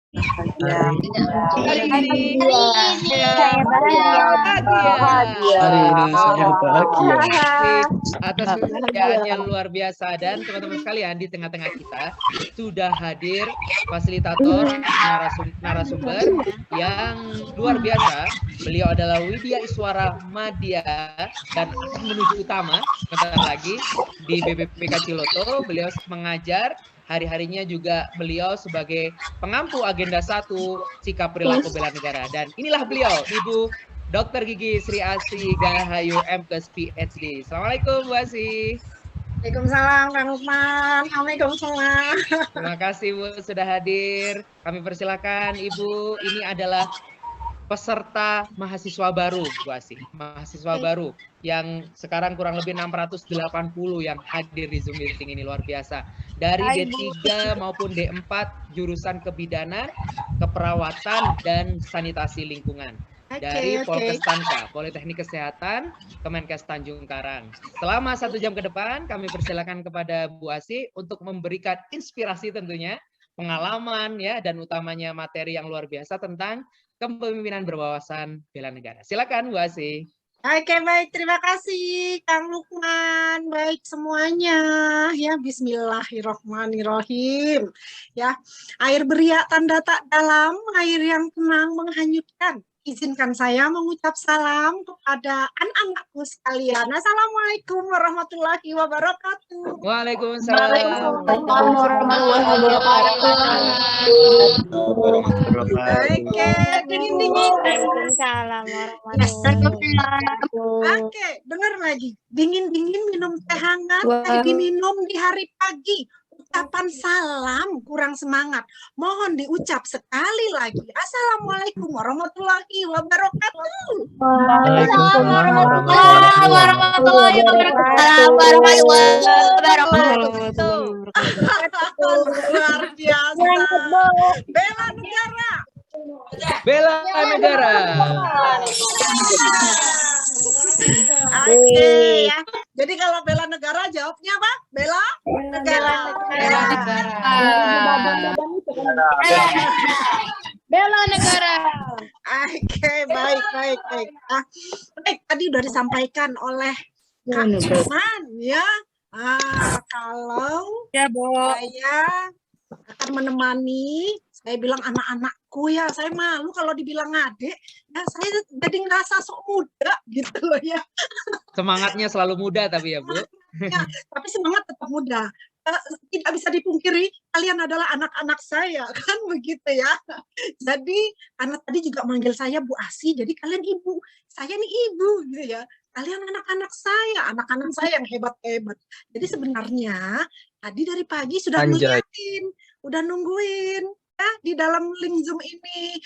Hari Hari ini saya saya bahagia. hari ini saya bahagia. atas pekerjaan yang luar biasa dan teman-teman sekalian di tengah-tengah kita sudah hadir fasilitator narasumber yang luar biasa. Beliau adalah Widya Iswara Madya dan menuju utama sebentar lagi di BPPK Ciloto. Beliau mengajar. Hari-harinya juga beliau sebagai pengampu agenda 1 sikap perilaku bela negara. Dan inilah beliau, Ibu Dr. Gigi Sri Asi Gahayu MKes PhD. Assalamualaikum Bu Asi. Waalaikumsalam Kang Lukman. Assalamualaikum semua. Terima kasih Bu sudah hadir. Kami persilakan Ibu. Ini adalah peserta mahasiswa baru Bu Asi. Mahasiswa baru yang sekarang kurang lebih 680 yang hadir di Zoom meeting ini, luar biasa. Dari D3 maupun D4 jurusan kebidanan, keperawatan, dan sanitasi lingkungan. Dari Polkestanka, Politeknik Kesehatan, Kemenkes Tanjung Karang. Selama 1 jam ke depan, kami persilakan kepada Bu Asi untuk memberikan inspirasi tentunya, pengalaman ya, dan utamanya materi yang luar biasa tentang kepemimpinan berwawasan bela negara. Silakan Bu Asi. Oke, baik, terima kasih Kang Lukman. Baik semuanya, ya Bismillahirrohmanirrohim. Ya, air beriak tanda tak dalam, air yang tenang menghanyutkan. Izinkan saya mengucap salam kepada anak-anakku sekalian. Assalamualaikum warahmatullahi wabarakatuh. Waalaikumsalam warahmatullahi wabarakatuh. Oke, dingin-dingin. Waalaikumsalam warahmatullahi wabarakatuh. Oke, dengar lagi. Dingin-dingin minum teh hangat, diminum di hari pagi. Ucapan salam kurang semangat. Mohon diucap sekali lagi. Assalamualaikum warahmatullahi wabarakatuh. Waalaikumsalam warahmatullahi wabarakatuh. Luar biasa. Bela negara. bela negara. Oke ya. Jadi kalau bela negara jawabnya apa? Bela negara. Bela negara. Oke, baik. Baik, tadi udah disampaikan oleh Kak Cuman ya. Kalau saya akan menemani, saya bilang anak-anakku ya, saya malu kalau dibilang adik, ya saya jadi ngerasa sok muda gitu loh ya. Semangatnya selalu muda tapi ya Bu. Ya, tapi semangat tetap muda. Tidak bisa dipungkiri, kalian adalah anak-anak saya, kan begitu ya. Jadi, karena tadi juga manggil saya Bu Asi, jadi kalian ibu. Saya nih ibu, gitu ya. Kalian anak-anak saya yang hebat-hebat. Jadi sebenarnya, tadi dari pagi sudah ngeliatin, udah nungguin ya di dalam link Zoom ini.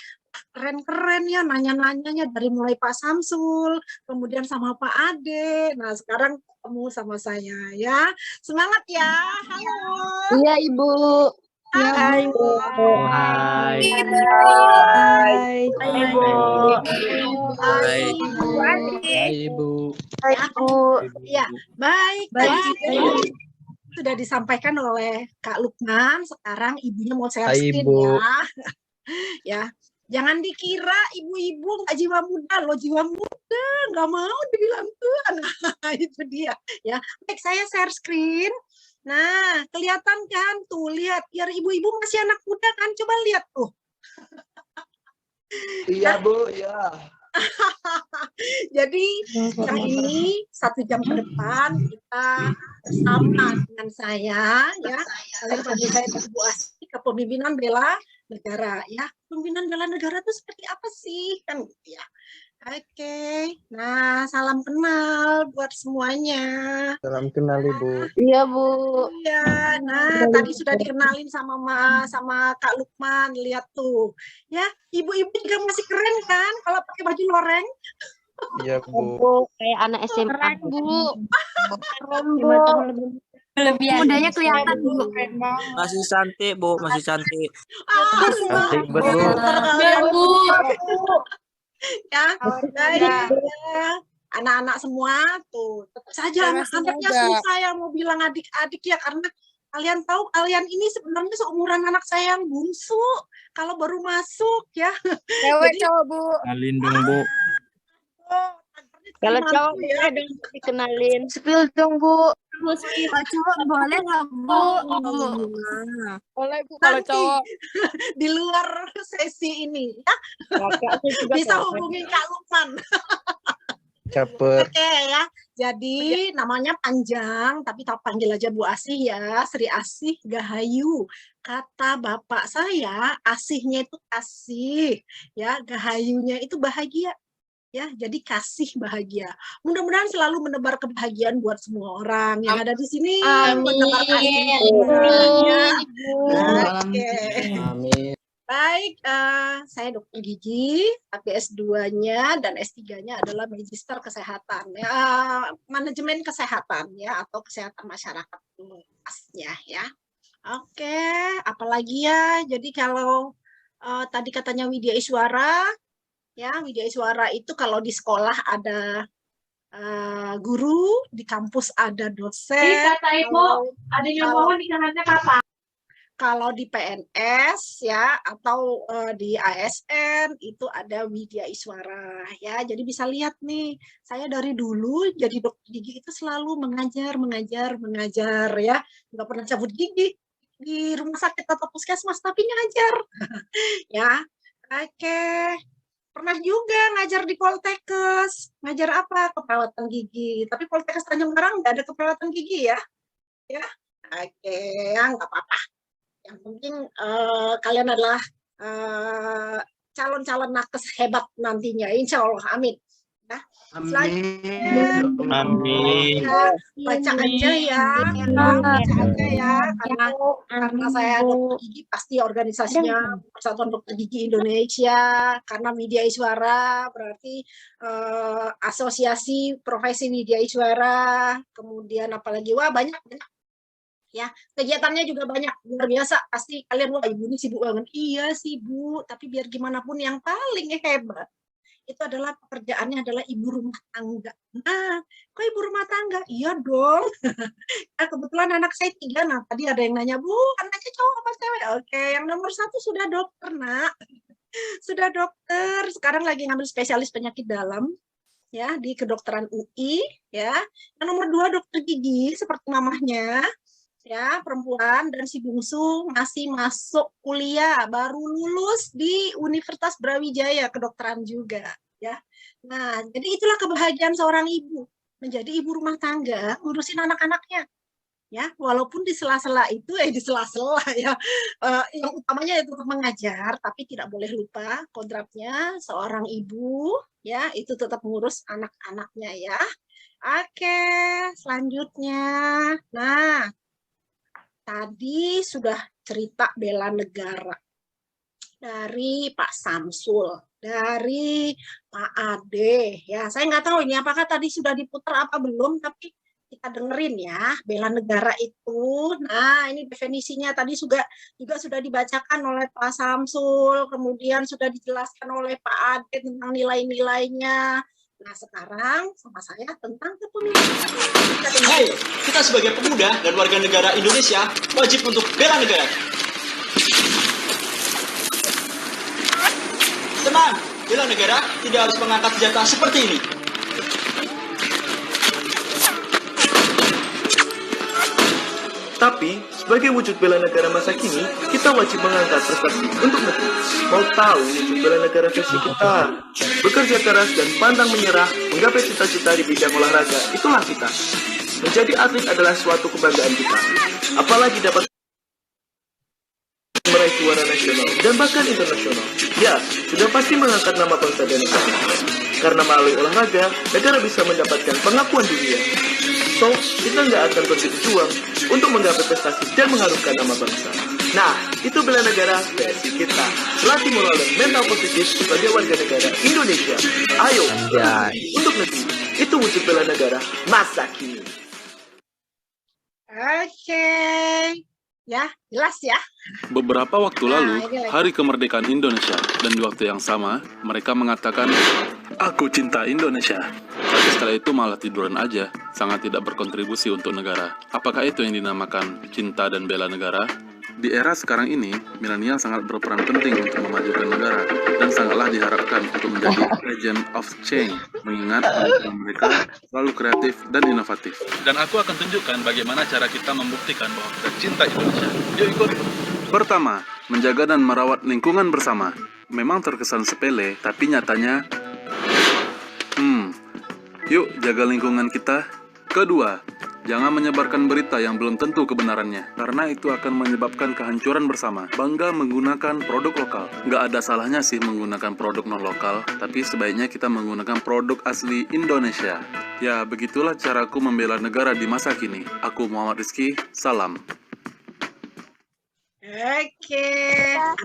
Keren-keren ya nanya-nanyanya dari mulai Pak Samsul, kemudian sama Pak Ade. Nah, sekarang ketemu sama saya ya. Semangat ya. Halo. Iya, Ibu. Hai. Hai. Hai, Ibu. Ya, baik. Sudah disampaikan oleh Kak Lukman. Sekarang ibunya mau share screen ya. Ya. Jangan dikira ibu-ibu nggak jiwa muda, loh jiwa muda, nggak mau dibilang tua. Nah, itu dia. Ya, baik saya share screen. Nah, kelihatan kan tuh, lihat, biar ibu-ibu masih anak muda kan, coba lihat tuh. Iya Bu, ya. Jadi yang ini 1 jam ke depan kita bersama dengan saya ya, kalian panggil saya Bu Asi, kepemimpinan bela negara ya. Pemimpinan bela negara itu seperti apa sih kan gitu ya. Oke, nah salam kenal buat semuanya. Salam kenal Ibu. Iya, Bu. Iya, nah tadi sudah dikenalin sama Kak Lukman, lihat tuh. Ya, ibu-ibu juga masih keren kan kalau pakai baju loreng. Iya Bu. Kayak anak SMA. Keren, Bu. Keren, Bu. Mudanya kelihatan, Bu. Masih cantik, Bu. Masih cantik. Cantik banget, Bu. Bu. Ya, anak-anak semua tuh. Tetap saja anak-anaknya susah yang mau bilang adik-adik ya, karena Kalian tahu kalian ini sebenarnya seumuran anak saya yang bungsu. Kalau baru masuk ya. Cewek cowok Bu. Kenalin dong, Bu. Oh, Kalau mantu cowok ya. boleh dong dikenalin. Spill dong Bu. Kalau cowok boleh nggak Bu? Boleh Bu kalau Nanti cowok. di luar sesi ini ya bisa hubungi Kak Lukman. Caper. Oke ya. Jadi namanya panjang tapi tak panggil aja Bu Asih ya, Sri Asih Gahayu. Kata bapak saya, asihnya itu kasih, ya, gahayunya itu bahagia. Ya, jadi kasih bahagia. Mudah-mudahan selalu menebar kebahagiaan buat semua orang yang ada di sini. Menebar kasih. Ya. Oke. Amin. Baik, saya dokter gigi, tapi S2-nya dan S3-nya adalah Magister Kesehatan, ya, manajemen kesehatan ya, atau kesehatan masyarakat luasnya ya. Oke, apalagi ya. Jadi kalau tadi katanya Widya Iswara, ya Widya Iswara itu kalau di sekolah ada guru, di kampus ada dosen. Kalau di PNS ya atau di ASN itu ada Widya Iswara ya. Jadi bisa lihat nih, saya dari dulu jadi dokter gigi itu selalu mengajar ya. Nggak pernah cabut gigi di rumah sakit atau puskesmas tapi ngajar. Ya. Oke. Pernah juga ngajar di Poltekkes. Ngajar apa? Keperawatan gigi. Tapi Poltekkes Tanjung Karang nggak ada keperawatan gigi ya. Ya. Oke, ya nggak apa-apa. Yang penting kalian adalah calon-calon nakes hebat nantinya, insya Allah, amin. Ya. Selanjutnya, Amin. baca aja ya, baca aja ya, karena saya dokter gigi pasti organisasinya Persatuan Dokter Gigi Indonesia, karena Widya Iswara berarti asosiasi profesi Widya Iswara, kemudian apalagi wah banyak. Ya, kegiatannya juga banyak, luar biasa. Pasti kalian, wah ibu ini sibuk banget. Iya sibuk, tapi biar gimana pun yang paling hebat itu adalah pekerjaannya adalah ibu rumah tangga. Nah, kok ibu rumah tangga? Iya dong. Nah, kebetulan anak saya 3. Nah, tadi ada yang nanya, Bu, anaknya cowok apa cewek? Oke, yang nomor 1 sudah dokter, nak. Sudah dokter. Sekarang lagi ngambil spesialis penyakit dalam. Ya, di kedokteran UI. Ya. Yang nomor 2 dokter gigi, seperti mamahnya. Ya, perempuan, dan si bungsu masih masuk kuliah, baru lulus di Universitas Brawijaya, kedokteran juga, ya. Nah, jadi itulah kebahagiaan seorang ibu, menjadi ibu rumah tangga, ngurusin anak-anaknya, ya. Walaupun di sela-sela itu, di sela-sela ya, yang utamanya itu mengajar, tapi tidak boleh lupa kodratnya seorang ibu, ya, itu tetap mengurus anak-anaknya, ya. Oke, selanjutnya, nah. Tadi sudah cerita bela negara dari Pak Samsul, dari Pak Ade. Ya, saya nggak tahu ini apakah tadi sudah diputar apa belum, tapi kita dengerin ya, bela negara itu. Nah, ini definisinya tadi juga sudah dibacakan oleh Pak Samsul, kemudian sudah dijelaskan oleh Pak Ade tentang nilai-nilainya. Nah, sekarang sama saya tentang kepemimpinan. Hai, kita sebagai pemuda dan warga negara Indonesia wajib untuk bela negara. Tenang, bela negara tidak harus mengangkat senjata seperti ini. Tapi, sebagai wujud bela negara masa kini, kita wajib mengangkat prestasi untuk negeri. Mau tahu wujud bela negara versi kita? Bekerja keras dan pantang menyerah, menggapai cita-cita di bidang olahraga, itulah kita. Menjadi atlet adalah suatu kebanggaan kita. Apalagi dapat meraih juara nasional dan bahkan internasional. Ya, sudah pasti mengangkat nama bangsa dan negara. Karena melalui olahraga, negara bisa mendapatkan pengakuan dunia. So, kita nggak akan berhenti berjuang untuk menggapai prestasi dan mengharumkan nama bangsa. Nah, itu bela negara versi kita. Latih moral dan mental positif sebagai warga negara Indonesia. Ayo, untuk negeri. Itu wujud bela negara masa kini. Oke. Ya, jelas ya. Beberapa waktu lalu, Hari Kemerdekaan Indonesia, dan di waktu yang sama, mereka mengatakan, "Aku cinta Indonesia." tapi setelah itu malah tiduran aja, sangat tidak berkontribusi untuk negara. Apakah itu yang dinamakan cinta dan bela negara? Di era sekarang ini, milenial sangat berperan penting untuk memajukan negara dan sangatlah diharapkan untuk menjadi agent of change, mengingat pemikiran mereka selalu kreatif dan inovatif. Dan aku akan tunjukkan bagaimana cara kita membuktikan bahwa kita cinta Indonesia. Yuk ikut! Pertama, menjaga dan merawat lingkungan bersama. Memang terkesan sepele, tapi nyatanya, yuk jaga lingkungan kita. Kedua, jangan menyebarkan berita yang belum tentu kebenarannya, karena itu akan menyebabkan kehancuran bersama. Bangga menggunakan produk lokal. Nggak ada salahnya sih menggunakan produk non-lokal, tapi sebaiknya kita menggunakan produk asli Indonesia. Ya, begitulah caraku membela negara di masa kini. Aku Muhammad Rizky, salam. Oke,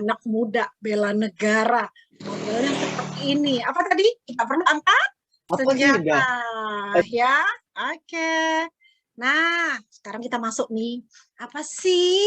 anak muda bela negara. Modelnya seperti ini. Apa tadi? Kita perlu angkat senjata. Ya, oke. Nah, sekarang kita masuk nih. Apa sih?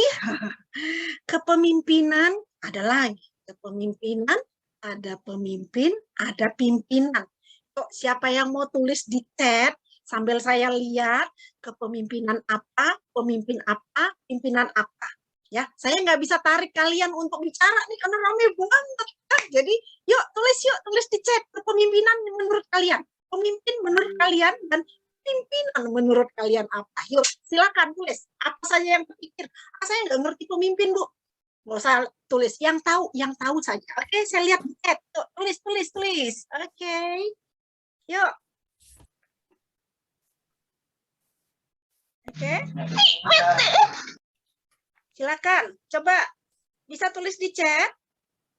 Kepemimpinan ada lagi. Kepemimpinan, ada pemimpin, ada pimpinan. Kok siapa yang mau tulis di chat sambil saya lihat kepemimpinan apa, pemimpin apa, pimpinan apa. Ya, saya nggak bisa tarik kalian untuk bicara nih karena rame banget kan. Jadi, yuk tulis di chat kepemimpinan menurut kalian, pemimpin menurut kalian dan pimpinan menurut kalian apa? Yuk, silakan tulis apa saja yang terpikir. Saya nggak ngerti pemimpin, Bu. Nggak usah tulis yang tahu saja. Oke, saya lihat di chat. Yuk, tulis. Oke, yuk. Oke. Silakan, coba bisa tulis di chat.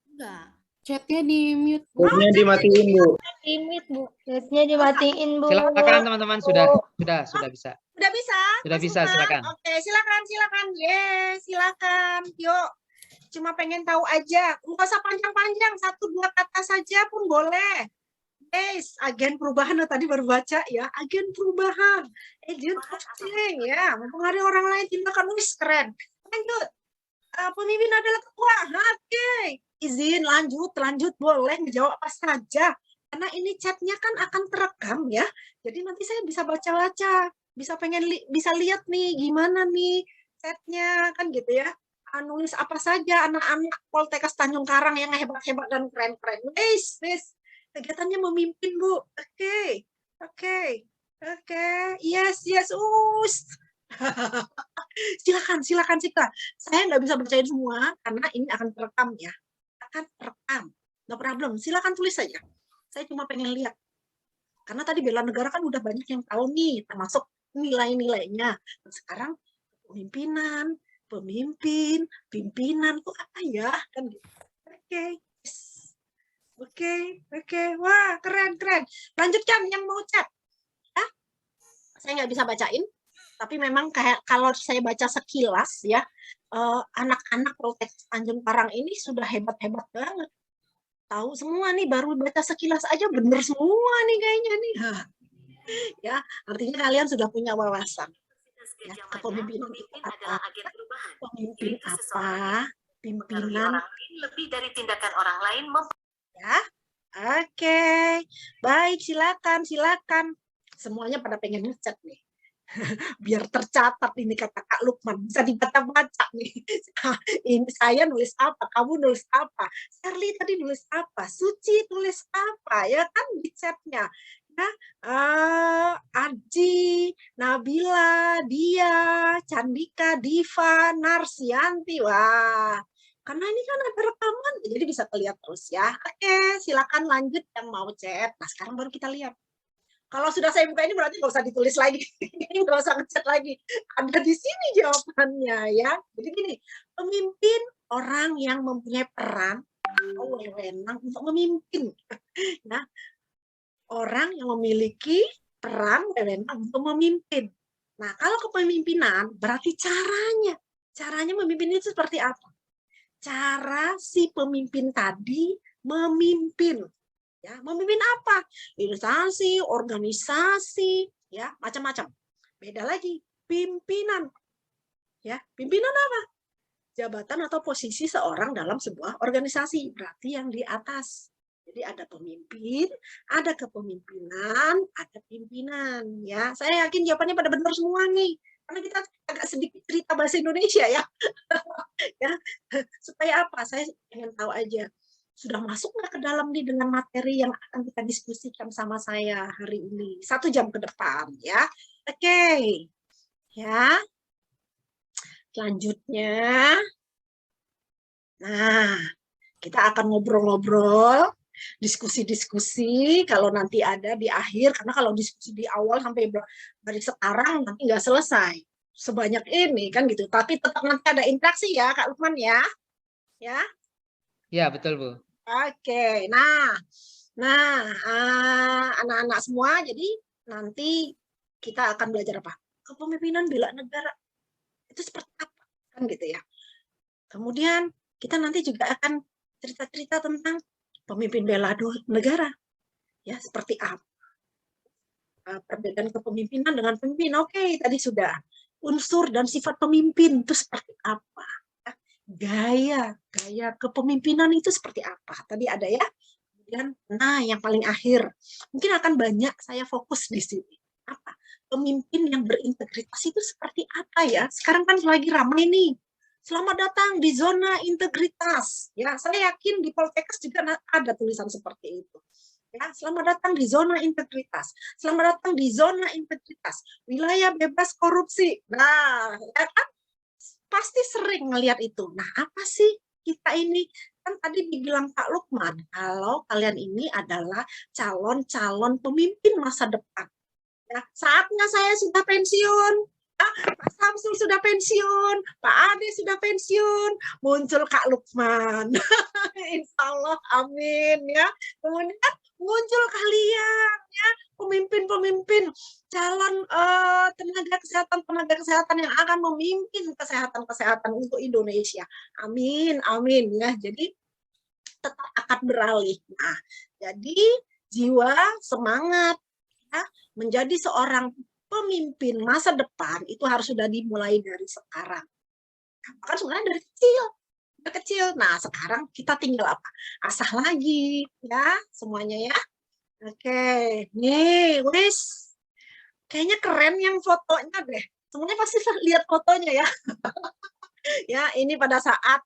Enggak. Chatnya di mute. Chatnya dimatiin, Bu. Di mute, Bu. Chatnya dimatiin, Bu. Silakan teman-teman, sudah bisa. Sudah bisa? Sudah bisa, silakan. Oke, silakan. Silakan. Yuk. Cuma pengen tahu aja. Nggak usah panjang-panjang, 1-2 kata saja pun boleh. Guys, agen perubahan tadi baru baca ya. Agen perubahan. Agent of change ya. Mempengaruhi orang lain tindakan keren. Lanjut. Pemimpin adalah ketua. Oke. Izin lanjut boleh menjawab apa saja. Karena ini chatnya kan akan terekam ya. Jadi nanti saya bisa baca-baca. Bisa lihat nih gimana nih chatnya kan gitu ya. Nulis apa saja anak-anak Poltekkes Tanjung Karang yang hebat-hebat dan keren-keren. Guys. Kegiatannya memimpin, Bu. Oke. Yes. Silakan. Saya nggak bisa bacain semua karena ini akan terekam ya. No problem. Silakan tulis saja. Saya cuma pengen lihat. Karena tadi bela negara kan udah banyak yang tahu nih, termasuk nilai-nilainya. Sekarang pemimpinan, pemimpin, pimpinan tuh apa ya? Kan gitu. Oke. Wah, keren. Lanjutkan yang mau chat. Ya? Saya nggak bisa bacain. Tapi memang kayak kalau saya baca sekilas ya, anak-anak Poltekkes Tanjung Karang ini sudah hebat-hebat banget. Tahu semua nih, baru baca sekilas aja bener semua nih kayaknya nih. Ya, artinya kalian sudah punya wawasan. Ya, kepemimpinan itu apa? Pemimpin apa? Pimpinan lebih dari tindakan orang lain. Ya. Oke. Baik, silakan. Semuanya pada pengen ngechat nih. Biar tercatat ini kata Kak Lukman, bisa dibaca-baca nih. Ini saya nulis apa, kamu nulis apa, Sherly tadi nulis apa, Suci tulis apa, ya kan di chatnya. Ya, Aji, Nabila, Dia, Candika, Diva, Narsianti, wah. Karena ini kan ada rekaman, jadi bisa terlihat terus ya. Oke, silakan lanjut yang mau chat. Nah, sekarang baru kita lihat. Kalau sudah saya buka ini berarti nggak usah ditulis lagi, nggak usah ngechat lagi. Ada di sini jawabannya ya. Jadi gini, pemimpin orang yang mempunyai peran, wewenang untuk memimpin. Nah, orang yang memiliki peran wewenang untuk memimpin. Nah, kalau kepemimpinan berarti caranya memimpin itu seperti apa? Cara si pemimpin tadi memimpin. Ya, memimpin apa? Instansi, organisasi, ya, macam-macam. Beda lagi, pimpinan. Ya, pimpinan apa? Jabatan atau posisi seorang dalam sebuah organisasi, berarti yang di atas. Jadi ada pemimpin, ada kepemimpinan, ada pimpinan. Ya, saya yakin jawabannya pada benar semua nih. Karena kita agak sedikit cerita bahasa Indonesia ya. Ya, supaya apa? Saya ingin tahu aja. Sudah masuk nggak ke dalam nih dengan materi yang akan kita diskusikan sama saya hari ini 1 jam ke depan ya. Oke. Ya. Selanjutnya. Nah, kita akan ngobrol-ngobrol, diskusi-diskusi kalau nanti ada di akhir, karena kalau diskusi di awal sampai dari sekarang nanti nggak selesai sebanyak ini kan gitu. Tapi tetap nanti ada interaksi ya Kak Lukman ya. Ya. Ya, betul Bu. Oke, nah, anak-anak semua, jadi nanti kita akan belajar apa? Kepemimpinan bela negara itu seperti apa, kan gitu ya. Kemudian kita nanti juga akan cerita-cerita tentang pemimpin bela negara, ya seperti apa. Perbedaan kepemimpinan dengan pemimpin, oke, tadi sudah. Unsur dan sifat pemimpin itu seperti apa? Gaya kepemimpinan itu seperti apa? Tadi ada ya. Kemudian, nah yang paling akhir, mungkin akan banyak saya fokus di sini. Apa? Pemimpin yang berintegritas itu seperti apa ya? Sekarang kan lagi ramai nih. Selamat datang di zona integritas. Ya, saya yakin di Poltekkes juga ada tulisan seperti itu. Ya, selamat datang di zona integritas. Selamat datang di zona integritas. Wilayah bebas korupsi. Nah, ya kan? Pasti sering ngelihat itu. Nah, apa sih kita ini? Kan tadi dibilang Pak Lukman, kalau kalian ini adalah calon-calon pemimpin masa depan. Ya, saatnya saya sudah pensiun, Pak Samsul sudah pensiun, Pak Ade sudah pensiun, muncul Kak Lukman. Insya Allah, amin ya. Kemudian muncul kalian ya, pemimpin-pemimpin calon tenaga kesehatan yang akan memimpin kesehatan untuk Indonesia. Amin, amin ya. Jadi tetap akan beralih. Nah, jadi jiwa semangat ya, menjadi seorang pemimpin masa depan itu harus sudah dimulai dari sekarang. Bahkan sebenarnya dari kecil. Nah, sekarang kita tinggal apa? Asah lagi ya semuanya ya. Oke, nih wes. Kayaknya keren yang fotonya deh. Semuanya pasti lihat fotonya ya. Ya, ini pada saat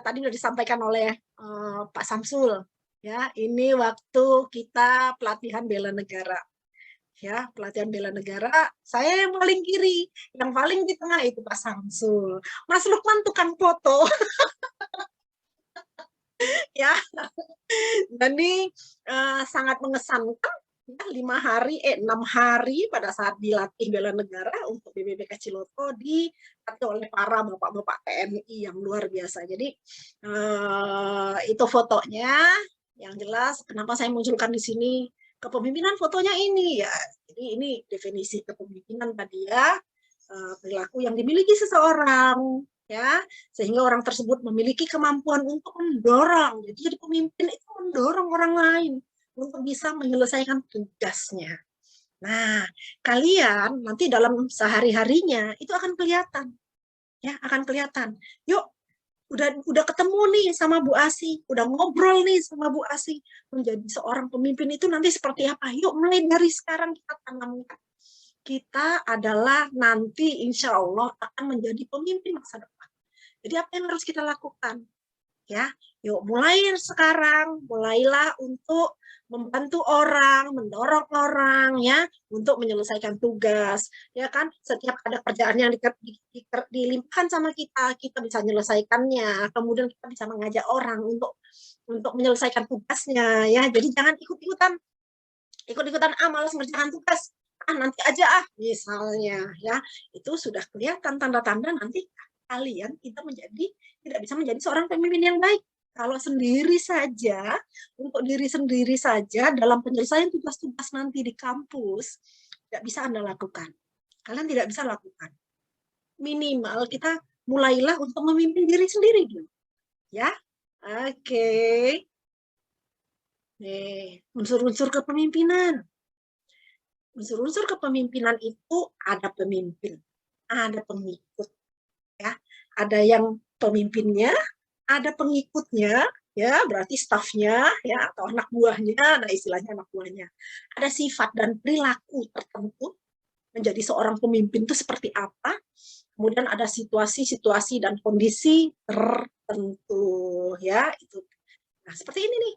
tadi sudah disampaikan oleh Pak Samsul. Ya, ini waktu kita pelatihan bela negara. Ya, pelatihan bela negara, saya yang paling kiri, yang paling di tengah itu Pak Samsul. Mas Lukman tukang foto. Ya, jadi sangat mengesankan. 6 hari pada saat dilatih bela negara untuk BPBK Ciloto dilatih oleh para bapak-bapak TNI yang luar biasa. Jadi itu fotonya. Yang jelas kenapa saya munculkan di sini kepemimpinan fotonya ini ya. Jadi ini definisi kepemimpinan tadi ya, perilaku yang dimiliki seseorang ya, sehingga orang tersebut memiliki kemampuan untuk mendorong. Jadi pemimpin itu mendorong orang lain untuk bisa menyelesaikan tugasnya. Nah, kalian nanti dalam sehari-harinya itu akan kelihatan. Ya, akan kelihatan. Yuk, udah ketemu nih sama Bu Asi, udah ngobrol nih sama Bu Asi. Menjadi seorang pemimpin itu nanti seperti apa? Yuk, mulai dari sekarang kita tanamkan. Kita adalah nanti insya Allah akan menjadi pemimpin masa depan. Jadi apa yang harus kita lakukan? Ya, yuk mulai sekarang, mulailah untuk membantu orang, mendorong orang ya untuk menyelesaikan tugas, ya kan? Setiap ada kerjaan yang dilimpahkan sama kita bisa menyelesaikannya. Kemudian kita bisa mengajak orang untuk menyelesaikan tugasnya ya. Jadi jangan ikut-ikutan malas mengerjakan tugas. Nanti aja misalnya ya. Itu sudah kelihatan tanda-tanda nanti kalian tidak bisa menjadi seorang pemimpin yang baik. Kalau sendiri saja, untuk diri sendiri saja dalam penyelesaian tugas-tugas nanti di kampus, tidak bisa Anda lakukan. Kalian tidak bisa lakukan. Minimal kita mulailah untuk memimpin diri sendiri dulu. Ya, oke. Unsur-unsur kepemimpinan. Unsur-unsur kepemimpinan itu ada pemimpin, ada pengikut. Ya, ada yang pemimpinnya, ada pengikutnya, ya berarti stafnya ya atau anak buahnya, nah istilahnya anak buahnya. Ada sifat dan perilaku tertentu menjadi seorang pemimpin itu seperti apa? Kemudian ada situasi-situasi dan kondisi tertentu ya itu. Nah, seperti ini nih.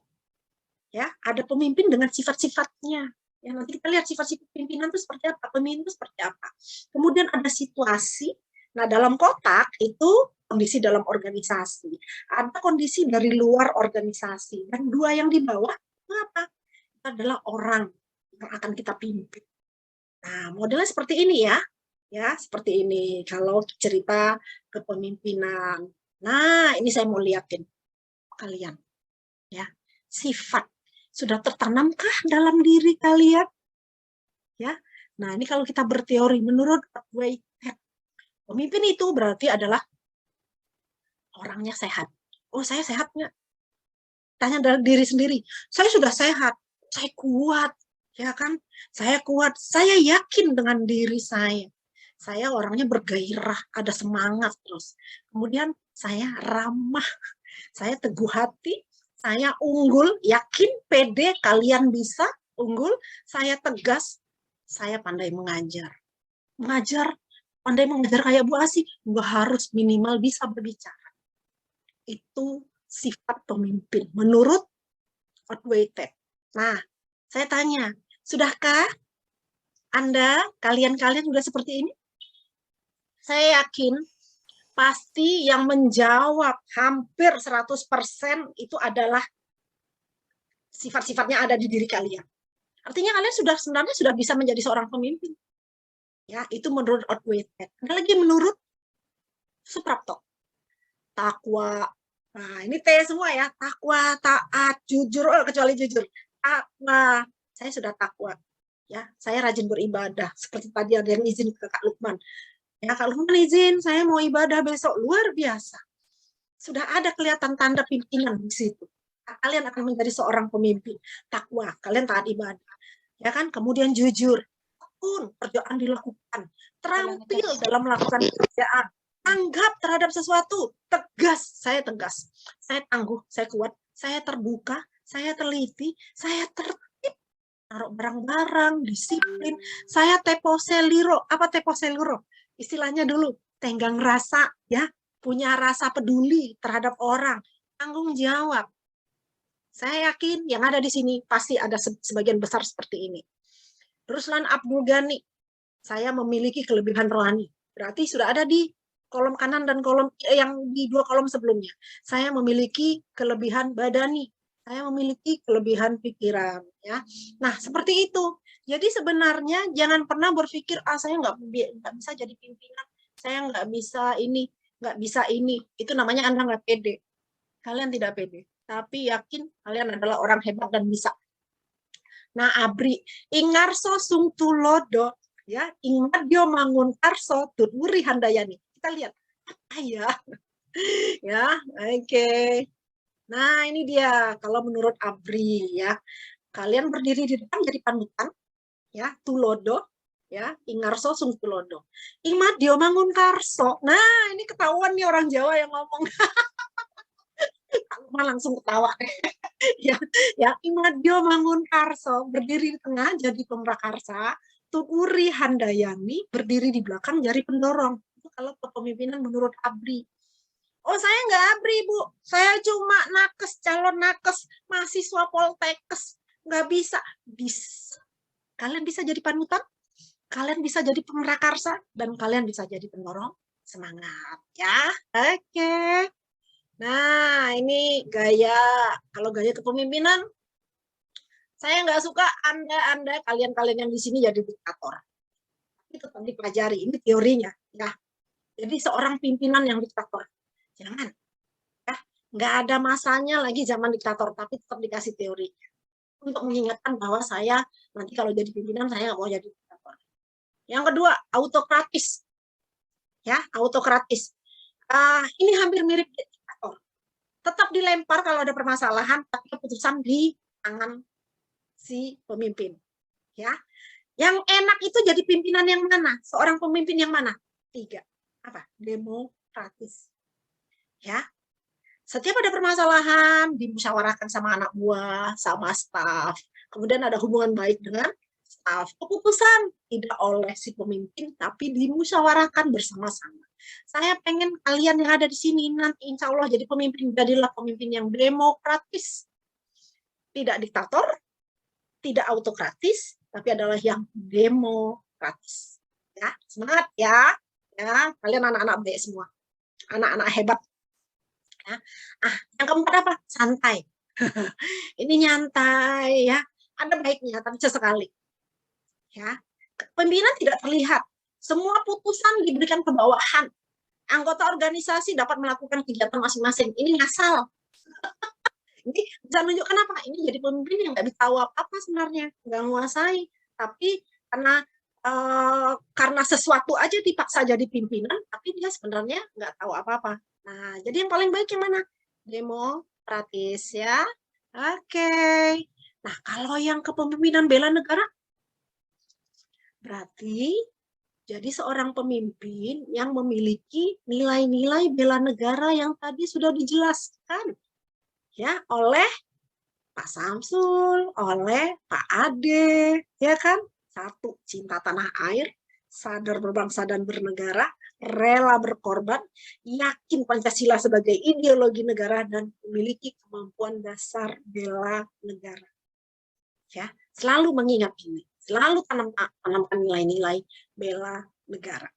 Ya, ada pemimpin dengan sifat-sifatnya. Ya, nanti kita lihat sifat-sifat pimpinan itu seperti apa, pemimpin itu seperti apa. Kemudian ada situasi. Nah, dalam kotak itu kondisi dalam organisasi. Ada kondisi dari luar organisasi. Dan dua yang di bawah itu apa? Itu adalah orang yang akan kita pimpin. Nah, modelnya seperti ini ya. Ya, seperti ini kalau cerita kepemimpinan. Nah, ini saya mau liatin kalian. Ya, sifat sudah tertanamkah dalam diri kalian? Ya. Nah, ini kalau kita berteori menurut Whitehead, pemimpin itu berarti adalah orangnya sehat. Oh, saya sehat nggak? Tanya dalam diri sendiri. Saya sudah sehat, saya kuat, ya kan? Saya kuat, saya yakin dengan diri saya. Saya orangnya bergairah, ada semangat terus. Kemudian saya ramah, saya teguh hati, saya unggul, yakin, pede, kalian bisa, unggul, saya tegas, saya pandai mengajar. Pandai mengajar kayak Bu Asi, nggak harus minimal bisa berbicara. Itu sifat pemimpin menurut Whitehead. Nah, saya tanya, sudahkah Anda, kalian-kalian sudah seperti ini? Saya yakin pasti yang menjawab hampir 100% itu adalah sifat-sifatnya ada di diri kalian. Artinya kalian sebenarnya sudah bisa menjadi seorang pemimpin. Ya, itu menurut Whitehead. Ada lagi menurut Suprapto. Takwa. Nah, ini T semua ya. Takwa, taat, jujur, kecuali jujur. Takwa. Saya sudah takwa. Ya, saya rajin beribadah. Seperti tadi ada yang izin ke Kak Lukman. Ya, Kak Lukman izin, saya mau ibadah besok. Luar biasa. Sudah ada kelihatan tanda pimpinan di situ. Kalian akan menjadi seorang pemimpin. Takwa, kalian taat ibadah. Ya kan? Kemudian jujur. Tekun, kerjaan dilakukan. Terampil dalam melakukan pekerjaan. Tanggap terhadap sesuatu. Tegas, saya tegas. Saya tangguh, saya kuat. Saya terbuka, saya teliti, saya tertib. Taruh barang-barang, disiplin. Saya teposeliro. Apa teposeliro? Istilahnya dulu, tenggang rasa, ya, punya rasa peduli terhadap orang, tanggung jawab. Saya yakin yang ada di sini pasti ada sebagian besar seperti ini. Ruslan Abdul Ghani, saya memiliki kelebihan rohani. Berarti sudah ada di kolom kanan dan kolom yang di dua kolom sebelumnya. Saya memiliki kelebihan badani, saya memiliki kelebihan pikiran. Ya, nah seperti itu. Jadi sebenarnya jangan pernah berpikir, saya nggak bisa jadi pimpinan, saya nggak bisa ini, nggak bisa ini. Itu namanya Anda nggak pede. Kalian tidak pede, tapi yakin kalian adalah orang hebat dan bisa. Nah, Abri, ingarso sung tulodo, ya, ingadyo mangun karso tuturi handayani. Kita lihat, apa ya? Ya, oke. Nah, ini dia kalau menurut Abri ya. Kalian berdiri di depan jadi panutan. Ya, tulodo, ya, ingarso sung tulodo. Ingmadyo mangun karso. Nah, ini ketahuan nih orang Jawa yang ngomong. Langsung ketawa. Ya, ingmadyo mangun karso, berdiri di tengah jadi pemrakarsa, tuturi handayani, berdiri di belakang jadi pendorong. Itu kalau kepemimpinan menurut Abri. Oh, saya nggak Abri, Bu. Saya cuma nakes, calon nakes, mahasiswa poltekkes. Nggak bisa. Bisa. Kalian bisa jadi panutan, kalian bisa jadi pemrakarsa, dan kalian bisa jadi pendorong semangat. Ya, oke. Nah, ini gaya, kalau gaya kepemimpinan, saya nggak suka Anda, kalian yang di sini jadi diktator. Itu tetap dipelajari, ini teorinya. Ya. Jadi seorang pimpinan yang diktator. Jangan. Ya. Nggak ada masanya lagi zaman diktator, tapi tetap dikasih teorinya. Untuk mengingatkan bahwa saya nanti kalau jadi pimpinan saya nggak mau jadi diktator. Yang kedua, autokratis. Ya, autokratis. Ini hampir mirip diktator. Tetap dilempar kalau ada permasalahan, tapi keputusan di tangan si pemimpin. Ya, yang enak itu jadi pimpinan yang mana? Seorang pemimpin yang mana? 3. Apa? Demokratis. Ya. Setiap ada permasalahan, dimusyawarahkan sama anak buah, sama staf. Kemudian ada hubungan baik dengan staf. Keputusan tidak oleh si pemimpin, tapi dimusyawarahkan bersama-sama. Saya pengen kalian yang ada di sini nanti insya Allah jadi pemimpin, jadilah pemimpin yang demokratis. Tidak diktator, tidak autokratis, tapi adalah yang demokratis. Ya, semangat ya. Ya, kalian anak-anak baik semua. Anak-anak hebat. Ya. Yang keempat apa? Santai. Ini nyantai ya. Ada baiknya tapi sesekali. Ya. Pimpinan tidak terlihat. Semua putusan diberikan ke bawahan. Anggota organisasi dapat melakukan kegiatan masing-masing. Ini ngasal. Ini bisa menunjukkan apa? Ini jadi pemimpin yang nggak tahu apa-apa sebenarnya, nggak menguasai. Tapi karena sesuatu aja dipaksa jadi pimpinan, tapi dia sebenarnya nggak tahu apa-apa. Nah, jadi yang paling baik yang mana? Demokratis ya. Oke. Nah, kalau yang kepemimpinan bela negara, berarti jadi seorang pemimpin yang memiliki nilai-nilai bela negara yang tadi sudah dijelaskan ya oleh Pak Samsul, oleh Pak Ade, ya kan? 1, cinta tanah air, sadar berbangsa dan bernegara, rela berkorban, yakin Pancasila sebagai ideologi negara, dan memiliki kemampuan dasar bela negara. Ya, selalu mengingat ini, selalu tanamkan nilai-nilai bela negara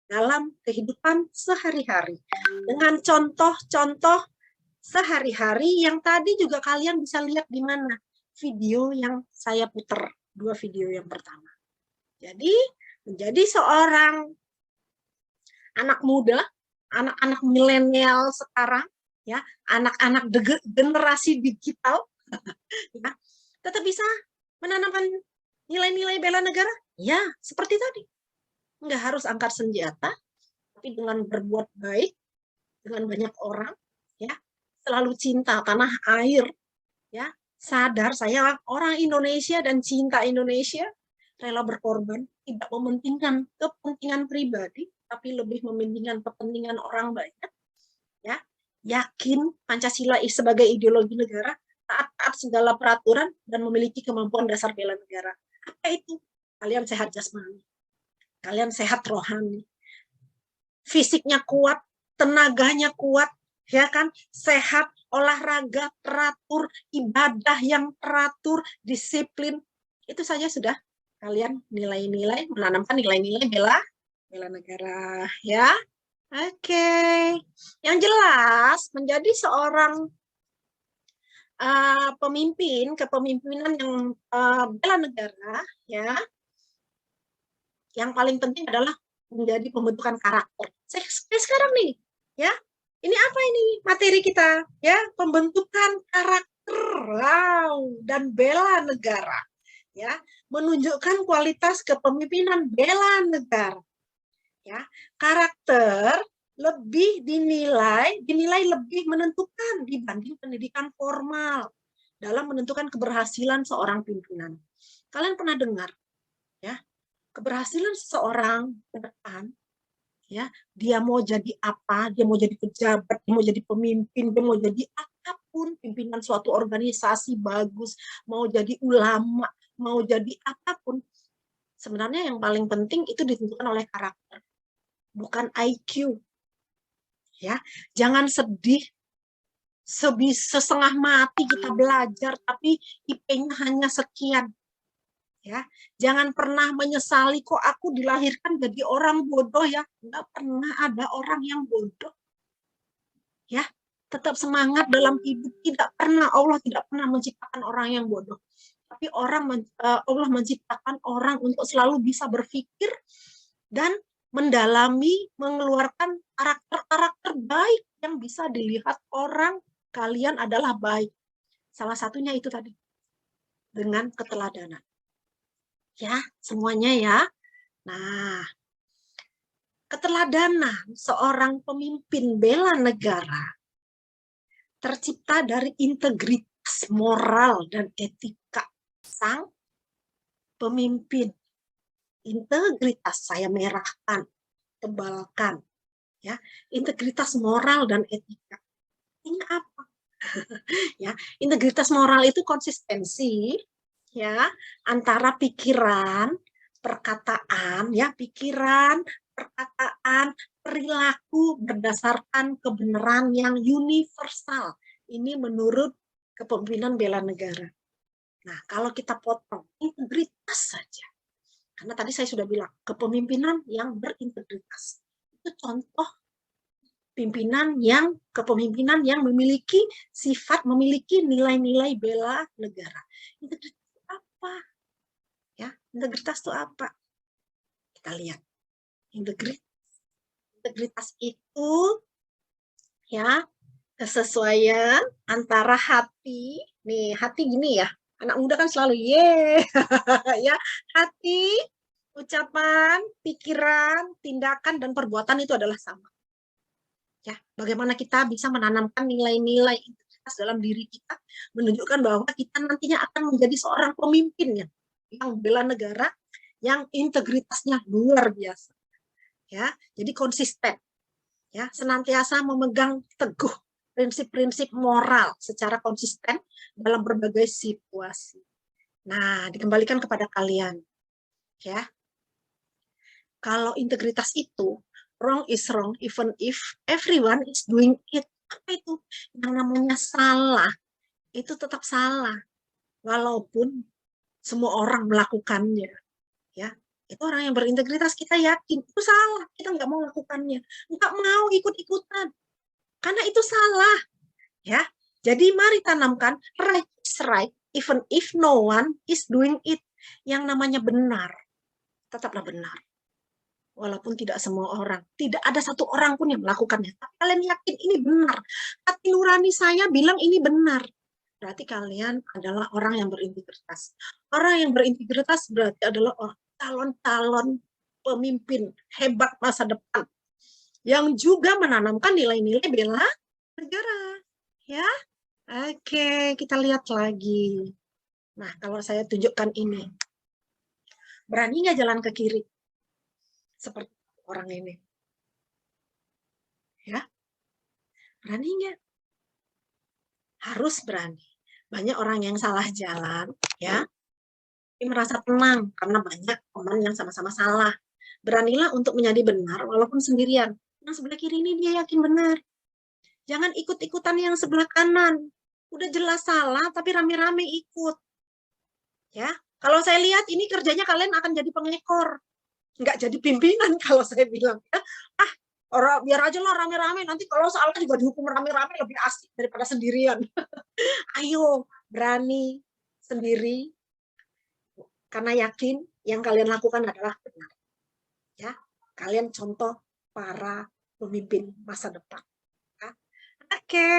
dalam kehidupan sehari-hari dengan contoh-contoh sehari-hari yang tadi juga kalian bisa lihat di mana video yang saya putar, 2 video yang pertama. Jadi menjadi seorang anak muda, anak-anak milenial sekarang, ya, anak-anak generasi digital, ya, tetap bisa menanamkan nilai-nilai bela negara. Ya, seperti tadi. Nggak harus angkat senjata, tapi dengan berbuat baik dengan banyak orang, ya, selalu cinta tanah air, ya, sadar saya orang Indonesia dan cinta Indonesia, rela berkorban, tidak mementingkan kepentingan pribadi, tapi lebih mementingkan kepentingan orang banyak, ya, yakin Pancasila sebagai ideologi negara, taat segala peraturan, dan memiliki kemampuan dasar bela negara. Apa itu? Kalian sehat jasmani, kalian sehat rohani, fisiknya kuat, tenaganya kuat, ya kan, sehat, olahraga teratur, ibadah yang teratur, disiplin, itu saja sudah kalian nilai-nilai, menanamkan nilai-nilai bela negara, ya. Oke. Yang jelas menjadi seorang pemimpin, kepemimpinan yang bela negara, ya. Yang paling penting adalah menjadi pembentukan karakter. Sekarang nih, ya. Ini apa ini materi kita, ya, pembentukan karakter, wow, dan bela negara, ya, menunjukkan kualitas kepemimpinan bela negara, ya, karakter lebih dinilai lebih menentukan dibanding pendidikan formal dalam menentukan keberhasilan seorang pimpinan. Kalian pernah dengar, ya, keberhasilan seseorang ke depan, ya, dia mau jadi apa, dia mau jadi pejabat, dia mau jadi pemimpin, dia mau jadi apapun, pimpinan suatu organisasi bagus, mau jadi ulama, mau jadi apapun, sebenarnya yang paling penting itu ditentukan oleh karakter, bukan IQ. Ya, jangan sedih, setengah mati kita belajar, tapi IP-nya hanya sekian. Ya, jangan pernah menyesali kok aku dilahirkan jadi orang bodoh, ya. Nggak pernah ada orang yang bodoh. Ya, tetap semangat dalam hidup. Allah tidak pernah menciptakan orang yang bodoh. Tapi Allah menciptakan orang untuk selalu bisa berpikir dan mendalami, mengeluarkan karakter-karakter baik yang bisa dilihat orang, kalian adalah baik. Salah satunya itu tadi, dengan keteladanan. Ya, semuanya ya. Nah, keteladanan seorang pemimpin bela negara tercipta dari integritas moral dan etika sang pemimpin. Integritas saya merahkan, tebalkan, ya. Integritas moral dan etika. Ini apa? Ya, integritas moral itu konsistensi ya antara pikiran, perkataan, ya pikiran, perkataan, perilaku berdasarkan kebenaran yang universal. Ini menurut Kepemimpinan Bela Negara. Nah, kalau kita potong integritas saja, karena tadi saya sudah bilang kepemimpinan yang berintegritas itu contoh kepemimpinan yang memiliki sifat, memiliki nilai-nilai bela negara. Integritas itu apa? Ya, integritas itu apa? Kita lihat. Integritas itu ya kesesuaian antara hati, nih hati gini ya, anak muda kan selalu ya, hati, ucapan, pikiran, tindakan dan perbuatan itu adalah sama. Ya, bagaimana kita bisa menanamkan nilai-nilai integritas dalam diri kita, menunjukkan bahwa kita nantinya akan menjadi seorang pemimpin yang bela negara, yang integritasnya luar biasa. Ya, jadi konsisten. Ya, senantiasa memegang teguh prinsip-prinsip moral secara konsisten dalam berbagai situasi. Nah, dikembalikan kepada kalian. Ya. Kalau integritas itu wrong is wrong even if everyone is doing it. Apa itu? Yang namanya salah itu tetap salah walaupun semua orang melakukannya. Ya, itu orang yang berintegritas, kita yakin itu salah, kita nggak mau melakukannya, nggak mau ikut-ikutan karena itu salah. Ya, jadi mari tanamkan right is right even if no one is doing it. Yang namanya benar tetaplah benar walaupun tidak semua orang, tidak ada satu orang pun yang melakukannya. Tapi kalian yakin ini benar, hati nurani saya bilang ini benar, berarti kalian adalah orang yang berintegritas. Orang yang berintegritas berarti adalah calon-calon pemimpin hebat masa depan yang juga menanamkan nilai-nilai bela negara. Ya, oke, kita lihat lagi. Nah, kalau saya tunjukkan ini, berani nggak jalan ke kiri? Seperti orang ini. Ya, berani nggak? Harus berani. Banyak orang yang salah jalan, ya, tapi merasa tenang karena banyak teman yang sama-sama salah. Beranilah untuk menjadi benar walaupun sendirian. Yang sebelah kiri ini dia yakin benar. Jangan ikut-ikutan yang sebelah kanan. Udah jelas salah tapi rame-rame ikut. Ya, kalau saya lihat ini kerjanya kalian akan jadi pengekor. Nggak jadi pimpinan kalau saya bilang. Ya. Orang biar aja lah rame-rame, nanti kalau salah juga dihukum rame-rame lebih asik daripada sendirian. Ayo, berani sendiri karena yakin yang kalian lakukan adalah benar. Ya, kalian contoh para pemimpin masa depan. Ya. Oke.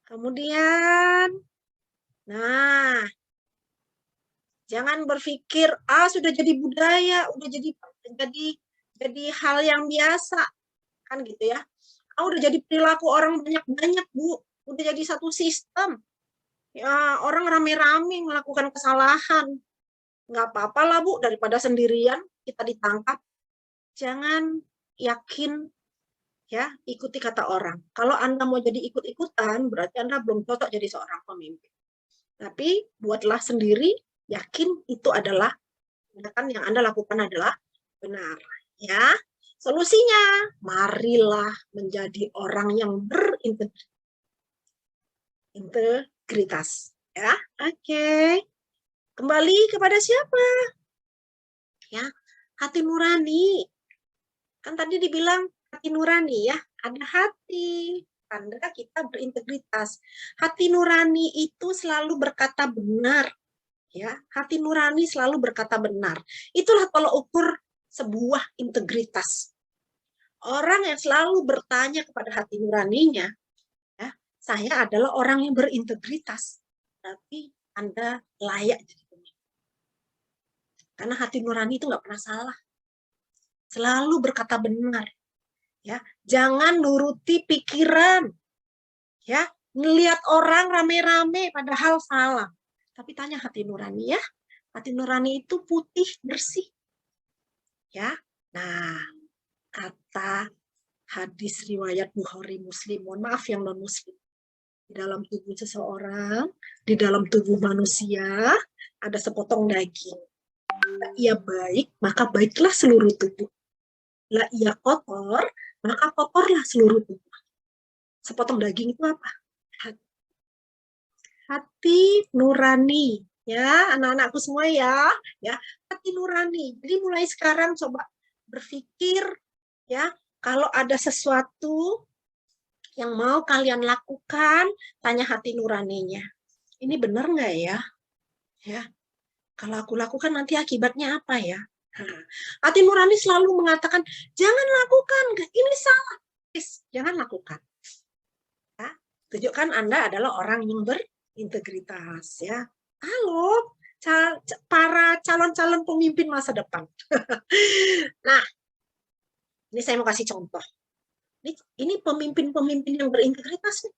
Kemudian nah, jangan berpikir sudah jadi budaya, udah jadi hal yang biasa. Kan gitu ya. Udah jadi perilaku orang banyak-banyak, Bu. Udah jadi satu sistem. Ya, orang rame-rame melakukan kesalahan. Nggak apa-apa lah, Bu, daripada sendirian kita ditangkap. Jangan yakin, ya, ikuti kata orang. Kalau Anda mau jadi ikut-ikutan, berarti Anda belum cocok jadi seorang pemimpin. Tapi buatlah sendiri, yakin itu adalah tindakan yang Anda lakukan adalah benar. Ya, solusinya, marilah menjadi orang yang berintegritas. Ya, oke. Kembali kepada siapa? Ya, hati nurani. Kan tadi dibilang hati nurani ya, ada hati. Tanda kita berintegritas. Hati nurani itu selalu berkata benar. Ya, hati nurani selalu berkata benar. Itulah tolak ukur sebuah integritas. Orang yang selalu bertanya kepada hati nuraninya, ya, saya adalah orang yang berintegritas. Tapi Anda layak jadi pemimpin. Karena hati nurani itu nggak pernah salah. Selalu berkata benar. Ya, jangan nuruti pikiran. Ya, ngelihat orang rame-rame padahal salah. Tapi tanya hati nurani ya. Hati nurani itu putih, bersih. Ya. Nah, kata hadis riwayat Bukhari Muslim, mohon maaf yang non muslim. Di dalam tubuh seseorang, di dalam tubuh manusia, ada sepotong daging. Lah ia baik, maka baiklah seluruh tubuh. Lah ia kotor, maka kotorlah seluruh tubuh. Sepotong daging itu apa? Hati nurani. Ya, anak-anakku semua ya, hati nurani. Jadi mulai sekarang coba berpikir, ya, kalau ada sesuatu yang mau kalian lakukan, tanya hati nuraninya. Ini benar nggak ya? Ya, kalau aku lakukan nanti akibatnya apa ya? Hati nurani selalu mengatakan, jangan lakukan, ini salah. Jangan lakukan. Ya, tunjukkan Anda adalah orang yang berintegritas. Ya, halo, para calon-calon pemimpin masa depan. Nah, ini saya mau kasih contoh. Ini pemimpin-pemimpin yang berintegritas nih.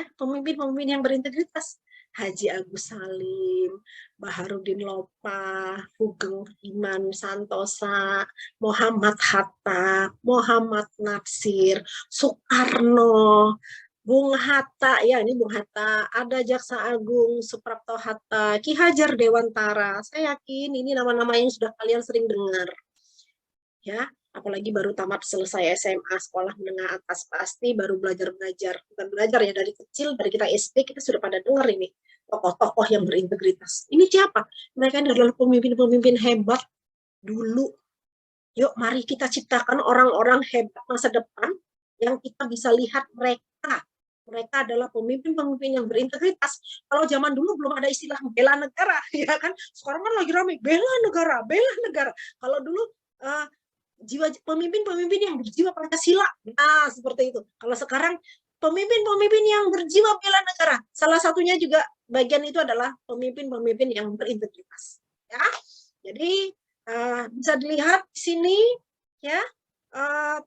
Ya, pemimpin-pemimpin yang berintegritas. Haji Agus Salim, Baharudin Lopa, Sugeng Iman Santosa, Muhammad Hatta, Muhammad Natsir, Soekarno, Bung Hatta, ya ini Bung Hatta, ada Jaksa Agung Suprapto Hatta, Ki Hajar Dewantara. Saya yakin ini nama-nama yang sudah kalian sering dengar. Ya, apalagi baru tamat selesai SMA, sekolah menengah atas, pasti baru belajar-belajar. Bukan belajar ya, dari kecil, dari kita SD, kita sudah pada dengar ini, tokoh-tokoh yang berintegritas. Ini siapa? Mereka ini adalah pemimpin-pemimpin hebat dulu. Yuk, mari kita ciptakan orang-orang hebat masa depan, yang kita bisa lihat mereka. Mereka adalah pemimpin-pemimpin yang berintegritas. Kalau zaman dulu belum ada istilah bela negara, ya kan? Sekarang kan lagi ramai, bela negara, bela negara. Kalau dulu, jiwa pemimpin-pemimpin yang berjiwa Pancasila. Nah, seperti itu. Kalau sekarang pemimpin-pemimpin yang berjiwa bela negara. Salah satunya juga bagian itu adalah pemimpin-pemimpin yang berintegritas. Ya. Jadi bisa dilihat di sini ya,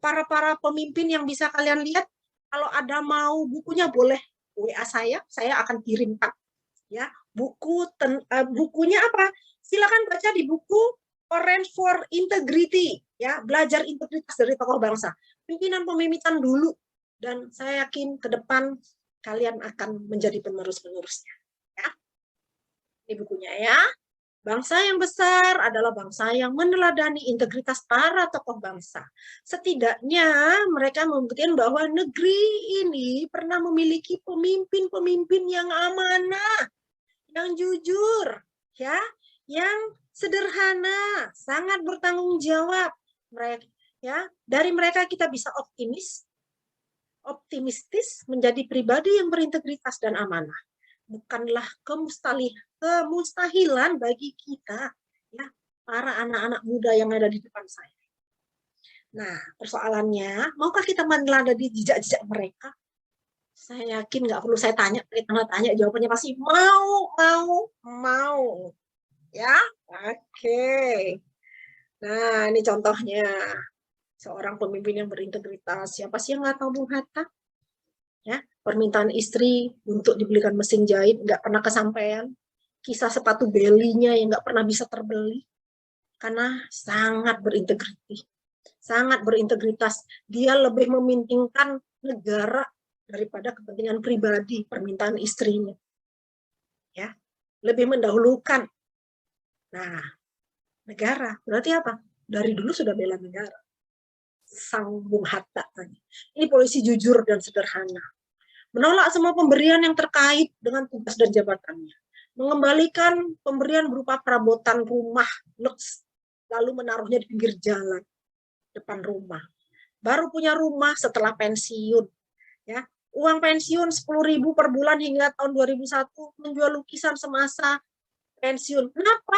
para pemimpin yang bisa kalian lihat. Kalau ada mau bukunya boleh WA saya akan kirimkan. Ya, bukunya apa? Silakan baca di buku Orange for Integrity, ya, belajar integritas dari tokoh bangsa. Pimpinan-pemimpinan dulu, dan saya yakin ke depan kalian akan menjadi penerus-penerusnya. Ya. Ini bukunya ya. Bangsa yang besar adalah bangsa yang meneladani integritas para tokoh bangsa. Setidaknya mereka membuktikan bahwa negeri ini pernah memiliki pemimpin-pemimpin yang amanah, yang jujur, ya, yang sederhana, sangat bertanggung jawab. Mereka, ya, dari mereka kita bisa optimistis menjadi pribadi yang berintegritas dan amanah. Bukanlah kemustahilan bagi kita, ya, para anak-anak muda yang ada di depan saya. Nah, persoalannya, maukah kita meneladani jejak-jejak mereka? Saya yakin nggak perlu saya tanya, jawabannya pasti mau. Ya, oke. Nah, ini contohnya seorang pemimpin yang berintegritas. Siapa sih yang nggak tahu Bung Hatta? Ya, permintaan istri untuk dibelikan mesin jahit nggak pernah kesampaian. Kisah sepatu belinya yang nggak pernah bisa terbeli karena sangat berintegritas. Dia lebih mementingkan negara daripada kepentingan pribadi, permintaan istrinya. Ya, lebih mendahulukan. Nah, negara berarti apa? Dari dulu sudah bela negara. Sang Bung Hatta tadi. Ini polisi jujur dan sederhana. Menolak semua pemberian yang terkait dengan tugas dan jabatannya. Mengembalikan pemberian berupa perabotan rumah, lalu menaruhnya di pinggir jalan, depan rumah. Baru punya rumah setelah pensiun. Ya, uang pensiun 10.000 per bulan hingga tahun 2001, menjual lukisan semasa pensiun. Kenapa?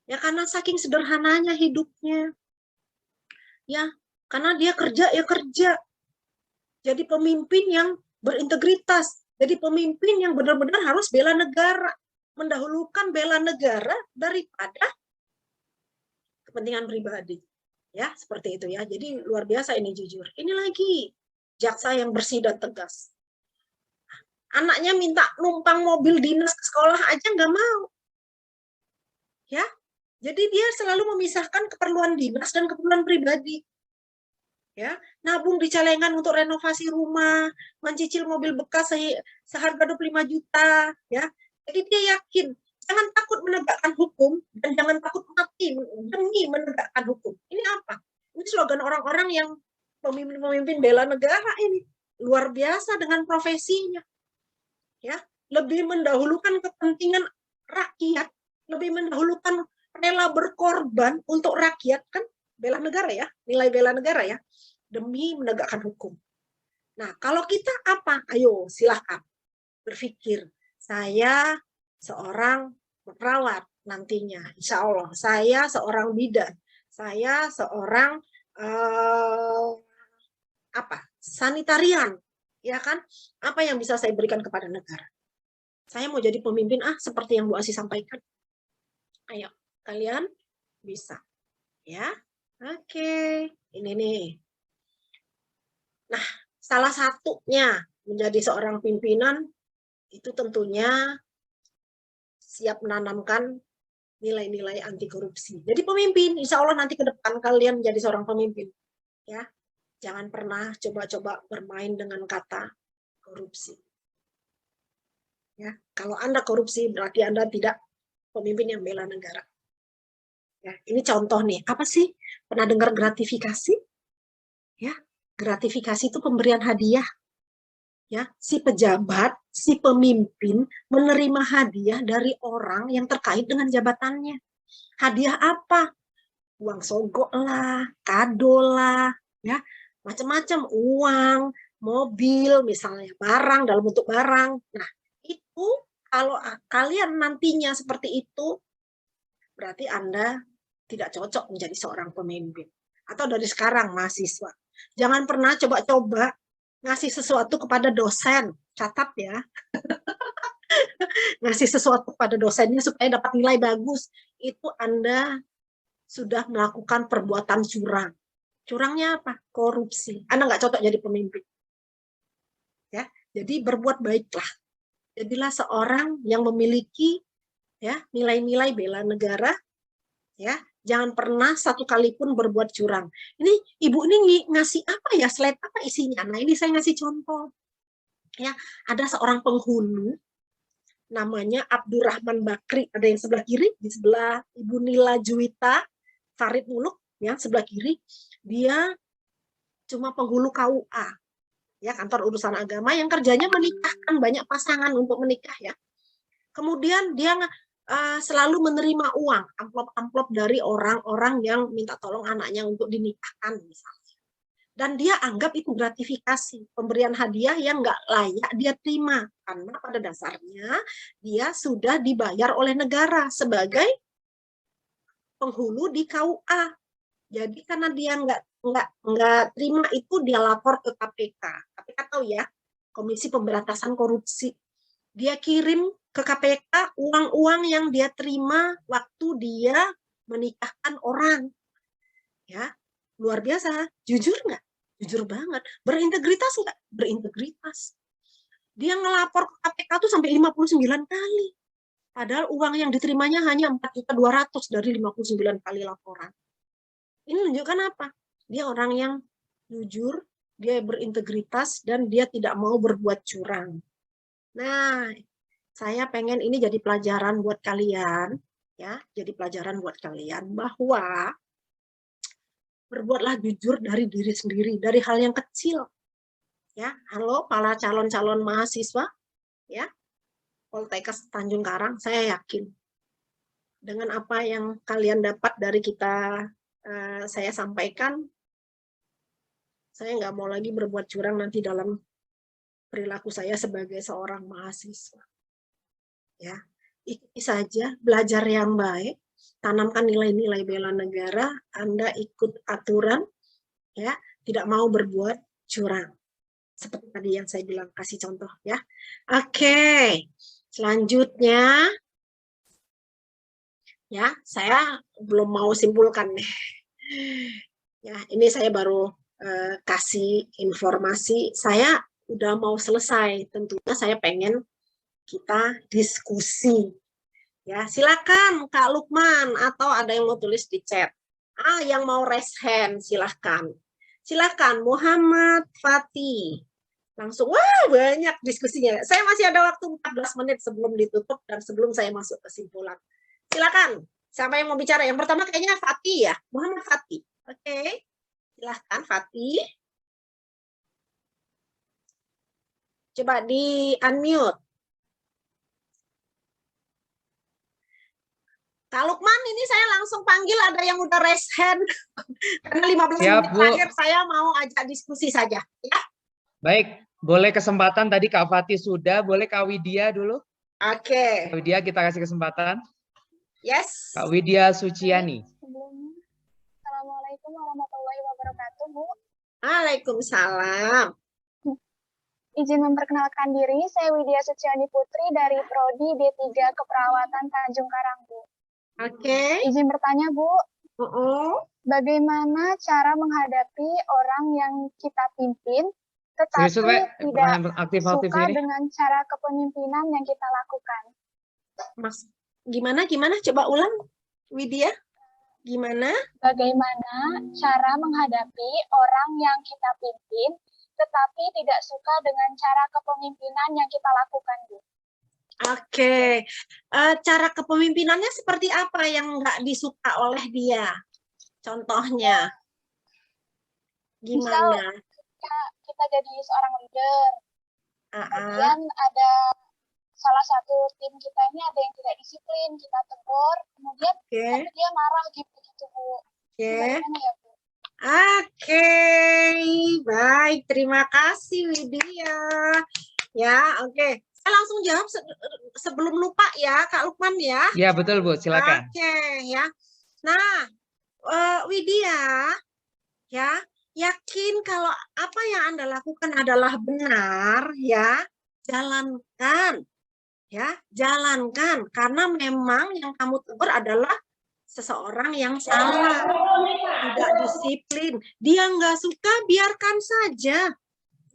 Ya karena saking sederhananya hidupnya. Ya, karena dia kerja. Jadi pemimpin yang berintegritas. Jadi pemimpin yang benar-benar harus bela negara. Mendahulukan bela negara daripada kepentingan pribadi. Ya, seperti itu ya. Jadi luar biasa ini jujur. Ini lagi jaksa yang bersih dan tegas. Anaknya minta numpang mobil dinas ke sekolah aja nggak mau. Ya, jadi dia selalu memisahkan keperluan dinas dan keperluan pribadi. Ya, nabung di celengan untuk renovasi rumah, mencicil mobil bekas seharga 25 juta, ya. Jadi dia yakin, jangan takut menegakkan hukum dan jangan takut mati demi menegakkan hukum. Ini apa? Ini slogan orang-orang yang pemimpin-pemimpin bela negara ini. Luar biasa dengan profesinya. Ya, lebih mendahulukan kepentingan rakyat, lebih mendahulukan rela berkorban untuk rakyat, kan bela negara ya, nilai bela negara ya, demi menegakkan hukum. Nah, kalau kita apa? Ayo silahkan berpikir, saya seorang perawat nantinya, insya Allah, saya seorang bidan, saya seorang sanitarian, ya kan? Apa yang bisa saya berikan kepada negara? Saya mau jadi pemimpin, seperti yang Bu Asi sampaikan. Ayo, kalian bisa, ya. Oke, ini nih. Nah, salah satunya menjadi seorang pimpinan itu tentunya siap menanamkan nilai-nilai anti korupsi. Jadi pemimpin, insya Allah nanti ke depan kalian menjadi seorang pemimpin. Ya, jangan pernah coba-coba bermain dengan kata korupsi. Ya, kalau Anda korupsi berarti Anda tidak pemimpin yang bela negara. Ya, ini contoh nih, apa sih? Pernah dengar gratifikasi? Ya, gratifikasi itu pemberian hadiah. Ya, si pejabat, si pemimpin menerima hadiah dari orang yang terkait dengan jabatannya. Hadiah apa? Uang sogok lah, kado lah, ya, macam-macam, uang, mobil, misalnya barang dalam bentuk barang. Nah, itu kalau kalian nantinya seperti itu, berarti Anda tidak cocok menjadi seorang pemimpin. Atau dari sekarang mahasiswa, jangan pernah coba-coba ngasih sesuatu kepada dosen, catat ya. Ngasih sesuatu kepada dosennya supaya dapat nilai bagus, itu Anda sudah melakukan perbuatan curang. Curangnya apa? Korupsi. Anda nggak cocok jadi pemimpin. Ya, jadi berbuat baiklah. Jadilah seorang yang memiliki ya nilai-nilai bela negara. Ya, jangan pernah satu kali pun berbuat curang. Ini ibu ini ngasih apa ya, slide apa isinya? Nah, ini saya ngasih contoh. Ya, ada seorang penghulu namanya Abdurrahman Bakri, ada yang sebelah kiri, di sebelah Ibu Nila Juwita Farid Muluk, ya, sebelah kiri. Dia cuma penghulu KUA, ya, kantor urusan agama yang kerjanya menikahkan banyak pasangan untuk menikah, ya. Kemudian dia selalu menerima uang, amplop-amplop dari orang-orang yang minta tolong anaknya untuk dinikahkan misalnya. Dan dia anggap itu gratifikasi, pemberian hadiah yang nggak layak dia terima. Karena pada dasarnya dia sudah dibayar oleh negara sebagai penghulu di KUA. Jadi karena dia nggak terima itu, dia lapor ke KPK. KPK tahu ya, Komisi Pemberantasan Korupsi. Dia kirim ke KPK uang-uang yang dia terima waktu dia menikahkan orang. Ya, luar biasa. Jujur nggak? Jujur banget. Berintegritas nggak? Berintegritas. Dia ngelapor ke KPK tuh sampai 59 kali. Padahal uang yang diterimanya hanya 4.200.000 dari 59 kali laporan. Ini menunjukkan apa? Dia orang yang jujur, dia berintegritas, dan dia tidak mau berbuat curang. Nah, saya pengen ini jadi pelajaran buat kalian, ya, jadi pelajaran buat kalian bahwa berbuatlah jujur dari diri sendiri, dari hal yang kecil. Ya, halo para calon-calon mahasiswa, ya, Poltekkes Tanjung Karang, saya yakin dengan apa yang kalian dapat dari kita, saya sampaikan, saya nggak mau lagi berbuat curang nanti dalam perilaku saya sebagai seorang mahasiswa. Ya, ikuti saja, belajar yang baik, tanamkan nilai-nilai bela negara, Anda ikut aturan, ya, tidak mau berbuat curang. Seperti tadi yang saya bilang, kasih contoh ya. Oke, selanjutnya, ya, saya belum mau simpulkan nih. Ya, ini saya baru kasih informasi. Saya udah mau selesai. Tentunya saya pengen kita diskusi. Ya, silakan Kak Lukman atau ada yang mau tulis di chat. Yang mau raise hand silahkan. Silakan Muhammad Fatih. Langsung, wah banyak diskusinya. Saya masih ada waktu 14 menit sebelum ditutup dan sebelum saya masuk kesimpulan. Silakan, siapa yang mau bicara? Yang pertama kayaknya Fatih ya, Muhammad Fatih. Oke, silakan Fatih. Coba di unmute. Kak Lukman, ini saya langsung panggil, ada yang udah raise hand. Karena 15 Siap, menit Bu. terakhir saya mau ajak diskusi saja. Ya. Baik, boleh kesempatan tadi Kak Fatih sudah, boleh Kak Widya dulu. Oke. Kak Widya kita kasih kesempatan. Yes. Kak Widya Suciani. Assalamualaikum warahmatullahi wabarakatuh, Bu. Waalaikumsalam. Izin memperkenalkan diri, saya Widya Suciani Putri dari Prodi D3 Keperawatan Tanjung Karang, Bu. Oke. Izin bertanya, Bu. Bagaimana cara menghadapi orang yang kita pimpin, tetapi Serius, Pak? tidak Pertanyaan aktif-aktif suka ini. dengan cara kepemimpinan yang kita lakukan? Mas, gimana? Coba ulang, Widya. Gimana? Bagaimana cara menghadapi orang yang kita pimpin, tetapi tidak suka dengan cara kepemimpinan yang kita lakukan, Bu? Oke. Cara kepemimpinannya seperti apa yang nggak disuka oleh dia? Contohnya, gimana? Misal, kita jadi seorang leader, kemudian ada salah satu tim kita ini ada yang tidak disiplin, kita tegur, kemudian dia marah gitu, Bu. Gimana ya, Bu? Oke, baik. Terima kasih, Widya. Ya, oke. Saya langsung jawab sebelum lupa ya, Kak Lukman ya. Ya, betul, Bu. Silakan. Oke, ya. Nah, Widya, ya, yakin kalau apa yang Anda lakukan adalah benar, ya, jalankan. Ya, jalankan. Karena memang yang kamu tegur adalah seseorang yang salah, tidak disiplin. Dia nggak suka, biarkan saja.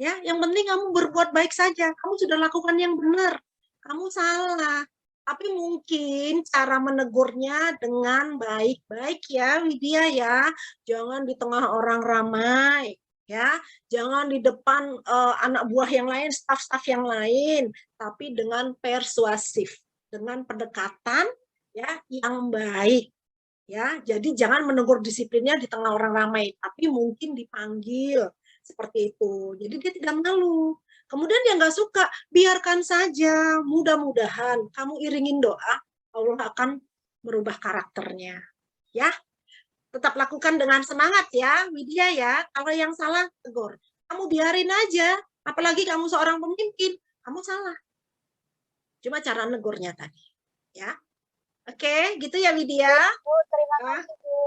Ya, yang penting kamu berbuat baik saja. Kamu sudah lakukan yang benar. Kamu salah. Tapi mungkin cara menegurnya dengan baik-baik ya, Widya ya. Jangan di tengah orang ramai, ya. Jangan di depan anak buah yang lain, staf-staf yang lain, tapi dengan persuasif, dengan pendekatan ya yang baik. Ya, jadi jangan menegur disiplinnya di tengah orang ramai, tapi mungkin dipanggil seperti itu. Jadi dia tidak malu. Kemudian dia nggak suka, biarkan saja. Mudah-mudahan kamu iringin doa, Allah akan merubah karakternya. Ya, tetap lakukan dengan semangat ya, Widya ya. Kalau yang salah tegur, kamu biarin aja. Apalagi kamu seorang pemimpin, kamu salah. Cuma cara negurnya tadi, ya. Oke, gitu ya Widya. Bu, terima kasih, Bu.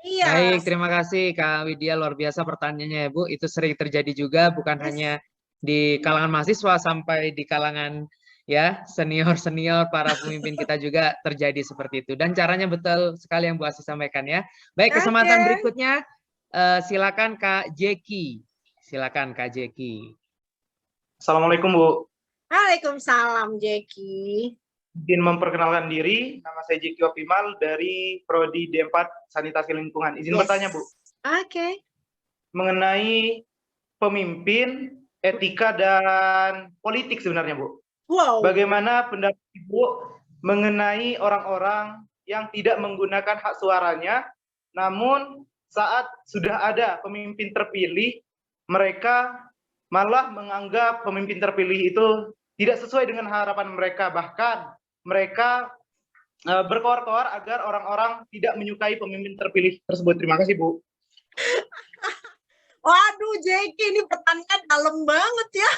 Iya. Baik, terima kasih Kak Widya, luar biasa pertanyaannya ya, Bu. Itu sering terjadi juga, bukan hanya di kalangan mahasiswa sampai di kalangan ya senior-senior para pemimpin kita juga terjadi seperti itu. Dan caranya betul sekali yang Bu Asih sampaikan ya. Baik, kesempatan berikutnya silakan Kak Jeki. Silakan Kak Jeki. Assalamualaikum, Bu. Waalaikumsalam, Jeki. Izin memperkenalkan diri, nama saya Jeki Opimal dari Prodi D4 Sanitasi Lingkungan. Izin bertanya, Bu. Oke. Mengenai pemimpin, etika, dan politik sebenarnya, Bu. Wow. Bagaimana pendapat Ibu mengenai orang-orang yang tidak menggunakan hak suaranya, namun saat sudah ada pemimpin terpilih, mereka malah menganggap pemimpin terpilih itu tidak sesuai dengan harapan mereka, bahkan mereka berkoar-koar agar orang-orang tidak menyukai pemimpin terpilih tersebut. Terima kasih, Bu. Waduh, Jeki, ini pertanyaan dalam banget ya.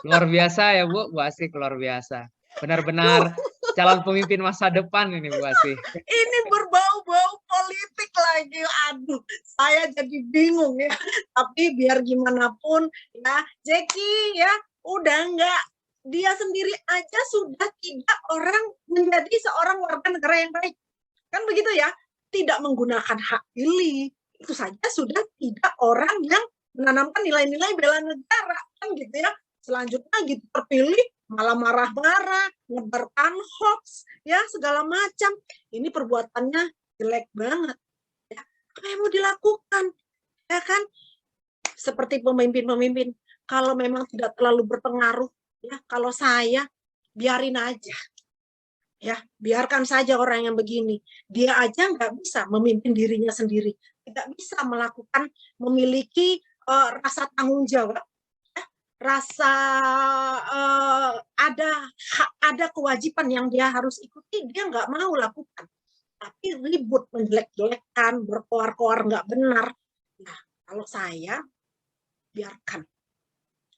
Luar biasa ya, Bu. Bu Asih luar biasa. Benar-benar calon pemimpin masa depan ini, Bu Asih. Ini berbau-bau politik lagi. Aduh, saya jadi bingung ya. Tapi biar gimana pun ya, Jeki ya, udah enggak. Dia sendiri aja sudah tidak orang menjadi seorang warga negara yang baik. Kan begitu ya? Tidak menggunakan hak pilih. Itu saja sudah tidak orang yang menanamkan nilai-nilai bela negara. Kan gitu ya. Selanjutnya gitu terpilih malah marah-marah, ngebarkan hoax, ya segala macam. Ini perbuatannya jelek banget. Ya. Apa yang mau dilakukan? Ya kan? seperti pemimpin-pemimpin, kalau memang tidak terlalu berpengaruh, ya, kalau saya biarin aja. Ya, biarkan saja orang yang begini. Dia aja nggak bisa memimpin dirinya sendiri. Tidak bisa melakukan, memiliki rasa tanggung jawab, ya, rasa ada kewajiban yang dia harus ikuti, dia nggak mau lakukan. Tapi ribut, menjelek-jelekan, berkoar-koar nggak benar. Nah, kalau saya, biarkan.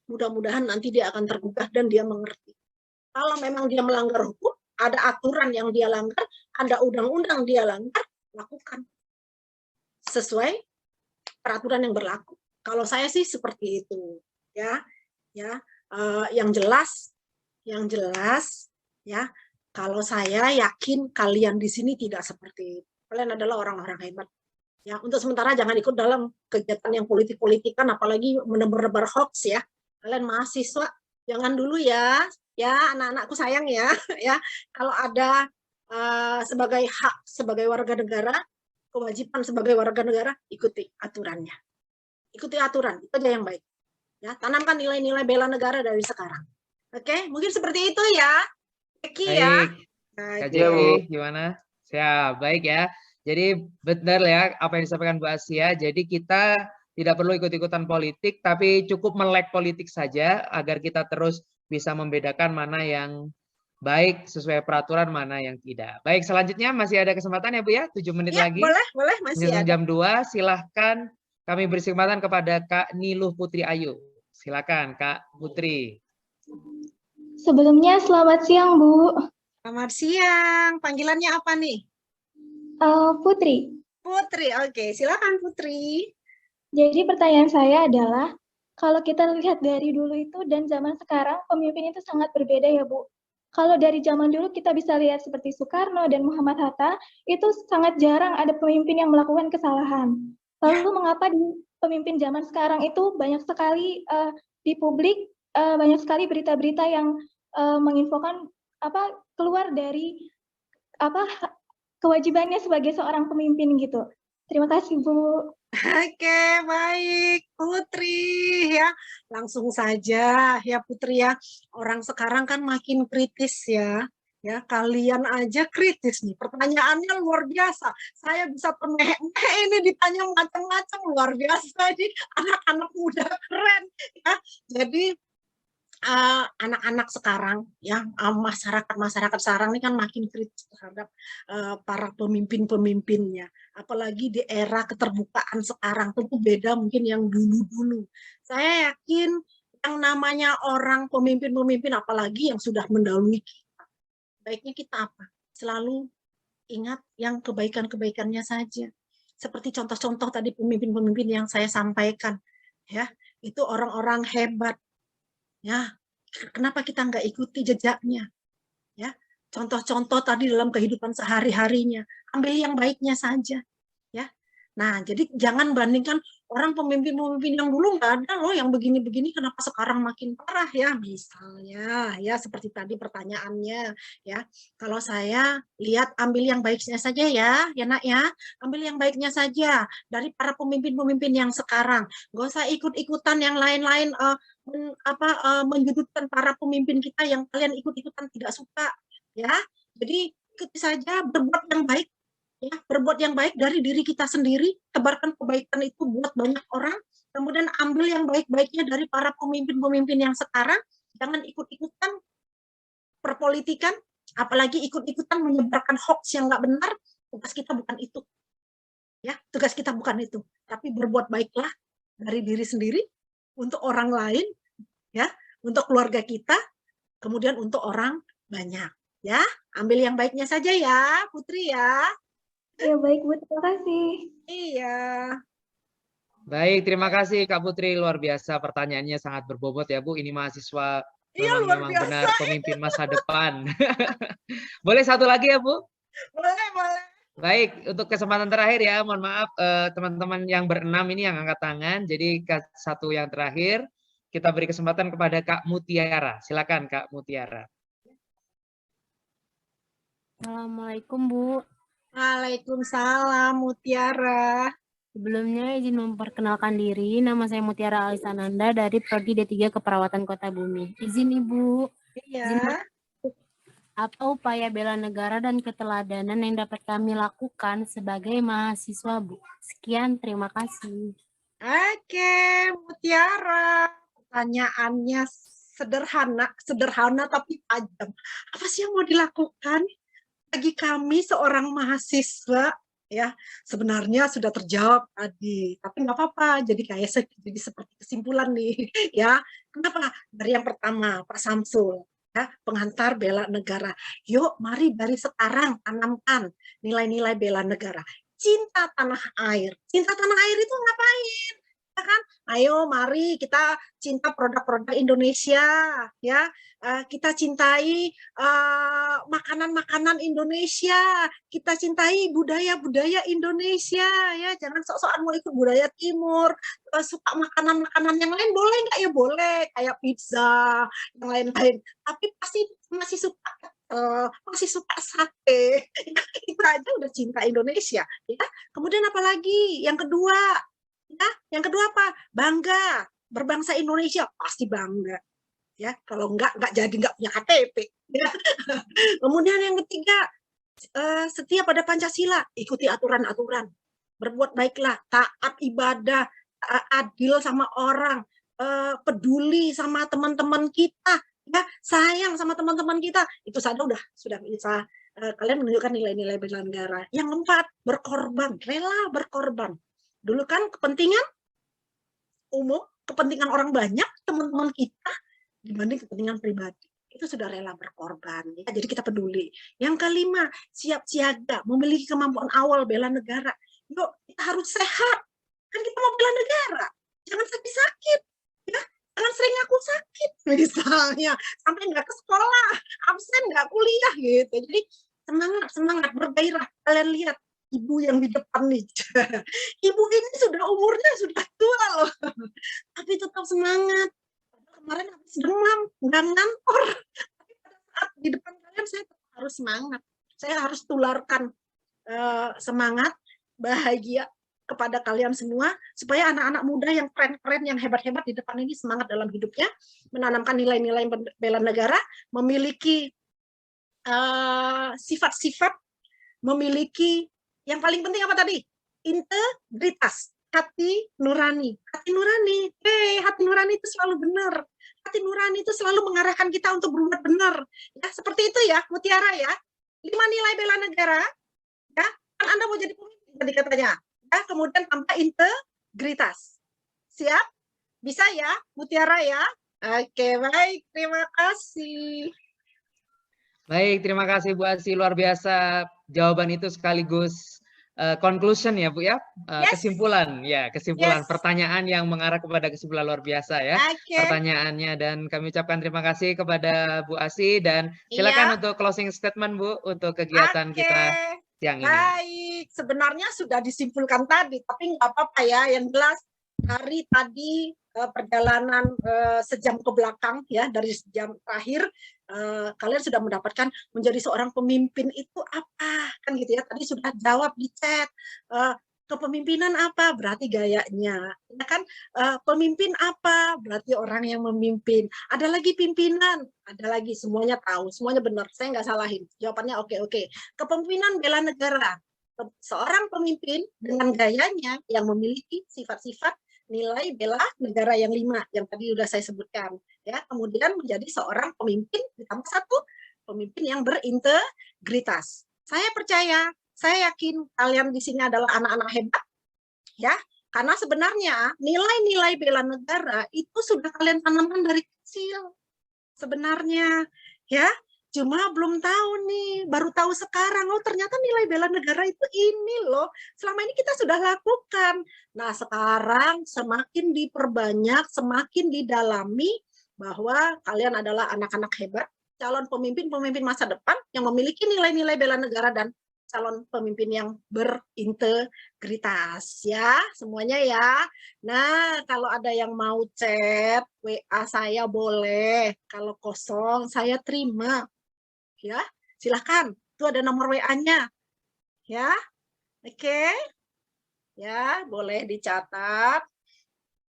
Mudah-mudahan nanti dia akan tergugah dan dia mengerti. Kalau memang dia melanggar hukum, ada aturan yang dia langgar, ada undang-undang dia langgar, lakukan sesuai peraturan yang berlaku. Kalau saya sih seperti itu, ya, yang jelas, ya. Kalau saya yakin kalian di sini tidak seperti itu. Kalian adalah orang-orang hebat. Ya, untuk sementara jangan ikut dalam kegiatan yang politik-politikan, apalagi menebar-nebar hoax ya. Kalian mahasiswa, jangan dulu ya. Ya, anak-anakku sayang ya, ya. Kalau ada sebagai hak sebagai warga negara, kewajiban sebagai warga negara, ikuti aturannya. Ikuti aturan, itu aja yang baik. Ya, tanamkan nilai-nilai bela negara dari sekarang. Oke, mungkin seperti itu ya. Eki ya. Kak Jeki, gimana? Siap, baik ya. Jadi benar ya apa yang disampaikan Bu Asia. Jadi kita tidak perlu ikut-ikutan politik, tapi cukup melek politik saja agar kita terus bisa membedakan mana yang baik sesuai peraturan, mana yang tidak. Baik, selanjutnya masih ada kesempatan ya Bu ya, 7 menit Ya, lagi. boleh, masih ada. Jam 2, silahkan kami beri kesempatan kepada Kak Niluh Putri Ayu. Silakan Kak Putri. Sebelumnya selamat siang Bu. Selamat siang, panggilannya apa nih? Putri. Putri, oke, silakan Putri. Jadi pertanyaan saya adalah, kalau kita lihat dari dulu itu dan zaman sekarang, pemimpin itu sangat berbeda ya Bu. Kalau dari zaman dulu kita bisa lihat seperti Soekarno dan Muhammad Hatta, itu sangat jarang ada pemimpin yang melakukan kesalahan. Lalu mengapa di pemimpin zaman sekarang itu banyak sekali di publik, banyak sekali berita-berita yang menginfokan keluar dari kewajibannya sebagai seorang pemimpin gitu. Terima kasih Bu. Oke, baik Putri ya. Langsung saja ya Putri ya. Orang sekarang kan makin kritis ya. Ya, kalian aja kritis nih. Pertanyaannya luar biasa. Saya bisa termehek-mehek ini ditanya macam-macam, luar biasa nih. Anak-anak muda keren ya. Jadi anak-anak sekarang ya, masyarakat sekarang ini kan makin kritis terhadap para pemimpin-pemimpinnya, apalagi di era keterbukaan sekarang. Tentu beda mungkin yang dulu-dulu. Saya yakin yang namanya orang pemimpin-pemimpin, apalagi yang sudah mendahului kita, baiknya kita apa? Selalu ingat yang kebaikan-kebaikannya saja. Seperti contoh-contoh tadi pemimpin-pemimpin yang saya sampaikan, ya, itu orang-orang hebat. Ya, kenapa kita nggak ikuti jejaknya? Ya, contoh-contoh tadi dalam kehidupan sehari-harinya, ambil yang baiknya saja. Ya, nah jadi jangan bandingkan orang pemimpin-pemimpin yang dulu nggak ada loh yang begini-begini, kenapa sekarang makin parah ya? Misalnya, ya seperti tadi pertanyaannya, ya. Kalau saya lihat ambil yang baiknya saja ya Nak ya, ambil yang baiknya saja dari para pemimpin-pemimpin yang sekarang. Nggak usah ikut-ikutan yang lain-lain. Menyudutkan para pemimpin kita yang kalian ikut-ikutan tidak suka ya. Jadi ikuti saja, berbuat yang baik ya, berbuat yang baik dari diri kita sendiri, tebarkan kebaikan itu buat banyak orang, kemudian ambil yang baik-baiknya dari para pemimpin-pemimpin yang sekarang. Jangan ikut-ikutan perpolitikan, apalagi ikut-ikutan menyebarkan hoax yang nggak benar. Tugas kita bukan itu ya, tugas kita bukan itu, tapi berbuat baiklah dari diri sendiri, untuk orang lain, ya, untuk keluarga kita, kemudian untuk orang banyak, ya. Ambil yang baiknya saja ya, Putri ya. Ya baik Bu, terima kasih. Iya. Baik, terima kasih Kak Putri, luar biasa pertanyaannya sangat berbobot ya Bu. Ini mahasiswa memang benar pemimpin masa depan. Boleh satu lagi ya Bu? Boleh. Baik, untuk kesempatan terakhir ya, mohon maaf teman-teman yang berenam ini yang angkat tangan. Jadi satu yang terakhir, kita beri kesempatan kepada Kak Mutiara. Silakan Kak Mutiara. Assalamualaikum Bu. Waalaikumsalam Mutiara. Sebelumnya izin memperkenalkan diri, nama saya Mutiara Alisananda dari Prodi D3 Keperawatan Kota Bumi. Izin Ibu. Izin Iya. apa upaya bela negara dan keteladanan yang dapat kami lakukan sebagai mahasiswa, Bu? Sekian, terima kasih. Oke, Mutiara. Pertanyaannya sederhana tapi tajam. Apa sih yang mau dilakukan? Bagi kami seorang mahasiswa, ya sebenarnya sudah terjawab tadi, tapi nggak apa-apa. Jadi jadi seperti kesimpulan nih, ya. Kenapa? Dari yang pertama, Pak Samsul. Ya, pengantar bela negara. Yuk, mari dari sekarang tanamkan nilai-nilai bela negara. Cinta tanah air. Cinta tanah air itu ngapain? Ya kan? Ayo, mari kita cinta produk-produk Indonesia, ya. Kita cintai makanan-makanan Indonesia. Kita cintai budaya-budaya Indonesia, ya. Jangan sok-sokan mau ikut budaya Timur. Suka makanan-makanan yang lain boleh nggak? Ya boleh, kayak pizza, yang lain-lain. Tapi pasti masih suka sate. Itu aja udah cinta Indonesia, ya. Kemudian apalagi yang kedua, ya, yang kedua apa? Bangga berbangsa Indonesia, pasti bangga, ya. Kalau nggak jadi nggak punya KTP, ya. Kemudian yang ketiga, setia pada Pancasila, ikuti aturan-aturan, berbuat baiklah, taat ibadah, adil sama orang, peduli sama teman-teman kita, ya, sayang sama teman-teman kita. Itu saja sudah bisa kalian menunjukkan nilai-nilai bela negara. Yang keempat, berkorban, rela berkorban. Dulu kan kepentingan umum, kepentingan orang banyak, teman-teman kita, dibanding kepentingan pribadi. Itu sudah rela berkorban, ya. Jadi kita peduli. Yang kelima, siap siaga, memiliki kemampuan awal bela negara. Yuk, kita harus sehat. Kan kita mau bela negara. Jangan sakit-sakit, ya. Jangan sering ngaku sakit, misalnya. Sampai nggak ke sekolah, absen nggak kuliah, gitu. Jadi semangat, bergairah. Kalian lihat, ibu yang di depan nih. Ibu ini sudah umurnya sudah tua loh. Tapi tetap semangat. Kemarin habis demam, nggak ngantor. Tapi pada saat di depan kalian saya tetap harus semangat. Saya harus tularkan semangat, bahagia kepada kalian semua, supaya anak-anak muda yang keren-keren, yang hebat-hebat di depan ini semangat dalam hidupnya, menanamkan nilai-nilai bela negara, memiliki sifat-sifat, memiliki yang paling penting apa tadi? Integritas, hati nurani. Hati nurani, hati nurani itu selalu benar. Hati nurani itu selalu mengarahkan kita untuk berbuat benar. Ya, seperti itu ya, Mutiara ya. 5 nilai bela negara, ya. Kan Anda mau jadi pemimpin tadi katanya. Ya, kemudian tanpa integritas. Siap? Bisa ya, Mutiara ya? Oke, baik. Terima kasih. Baik, terima kasih Bu Asi, luar biasa jawaban itu sekaligus conclusion ya Bu ya, kesimpulan ya, kesimpulan pertanyaan yang mengarah kepada kesimpulan luar biasa ya pertanyaannya, dan kami ucapkan terima kasih kepada Bu Asi, dan silakan untuk closing statement Bu untuk kegiatan kita siang ini. Baik, sebenarnya sudah disimpulkan tadi, tapi nggak apa-apa ya, yang jelas hari tadi perjalanan sejam ke belakang ya, dari sejam terakhir kalian sudah mendapatkan menjadi seorang pemimpin itu apa, kan gitu ya. Tadi sudah jawab di chat. Kepemimpinan apa? Berarti gayanya. Ya kan? Pemimpin apa? Berarti orang yang memimpin. Ada lagi pimpinan, ada lagi, semuanya tahu, semuanya benar. Saya nggak salahin. Jawabannya oke. Kepemimpinan bela negara. Seorang pemimpin dengan gayanya yang memiliki sifat-sifat nilai bela negara yang 5 yang tadi sudah saya sebutkan, ya. Kemudian menjadi seorang pemimpin ditambah 1 pemimpin yang berintegritas. Saya percaya, saya yakin kalian di sini adalah anak-anak hebat, ya. Karena sebenarnya nilai-nilai bela negara itu sudah kalian tanamkan dari kecil. Sebenarnya, ya. Cuma belum tahu nih, baru tahu sekarang, oh ternyata nilai bela negara itu ini loh. Selama ini kita sudah lakukan. Nah sekarang semakin diperbanyak, semakin didalami bahwa kalian adalah anak-anak hebat, calon pemimpin-pemimpin masa depan yang memiliki nilai-nilai bela negara dan calon pemimpin yang berintegritas ya, semuanya ya. Nah, kalau ada yang mau chat, WA saya boleh. Kalau kosong saya terima. Ya, silahkan. Itu ada nomor WA-nya. Ya, oke. Ya, boleh dicatat.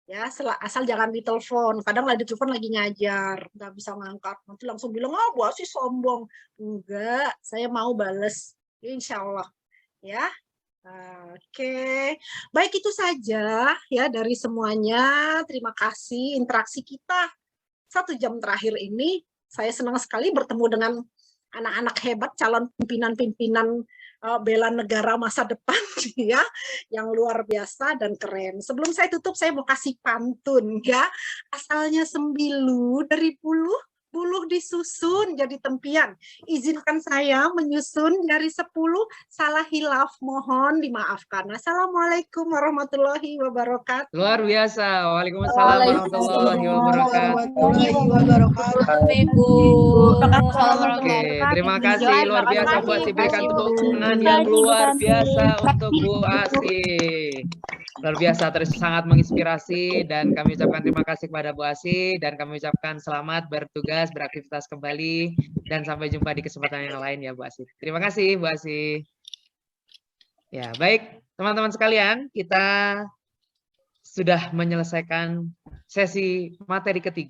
Ya, asal jangan ditelepon. Kadang lagi ditelepon lagi ngajar, nggak bisa ngangkat. Nanti langsung bilang, oh Bu Asi sombong. Enggak, saya mau bales. Insya Allah. Ya, oke. Baik, itu saja ya dari semuanya. Terima kasih interaksi kita 1 jam terakhir ini. Saya senang sekali bertemu dengan anak-anak hebat, calon pimpinan-pimpinan bela negara masa depan ya, yang luar biasa dan keren. Sebelum saya tutup, saya mau kasih pantun ya. Asalnya sembilu dari buluh disusun jadi tempian. Izinkan saya menyusun dari 10, salah hilaf mohon dimaafkan. Assalamualaikum warahmatullahi wabarakatuh. Luar biasa. Waalaikumsalam warahmatullahi wabarakatuh. Oke, terima kasih luar biasa Bu Asi, berikan tepuk tangan yang luar biasa untuk Bu Asi. Luar biasa, terus sangat menginspirasi dan kami ucapkan terima kasih kepada Bu Asi dan kami ucapkan selamat bertugas, beraktivitas kembali dan sampai jumpa di kesempatan yang lain ya Bu Asi. Terima kasih Bu Asi. Ya, baik teman-teman sekalian, kita sudah menyelesaikan sesi materi ketiga.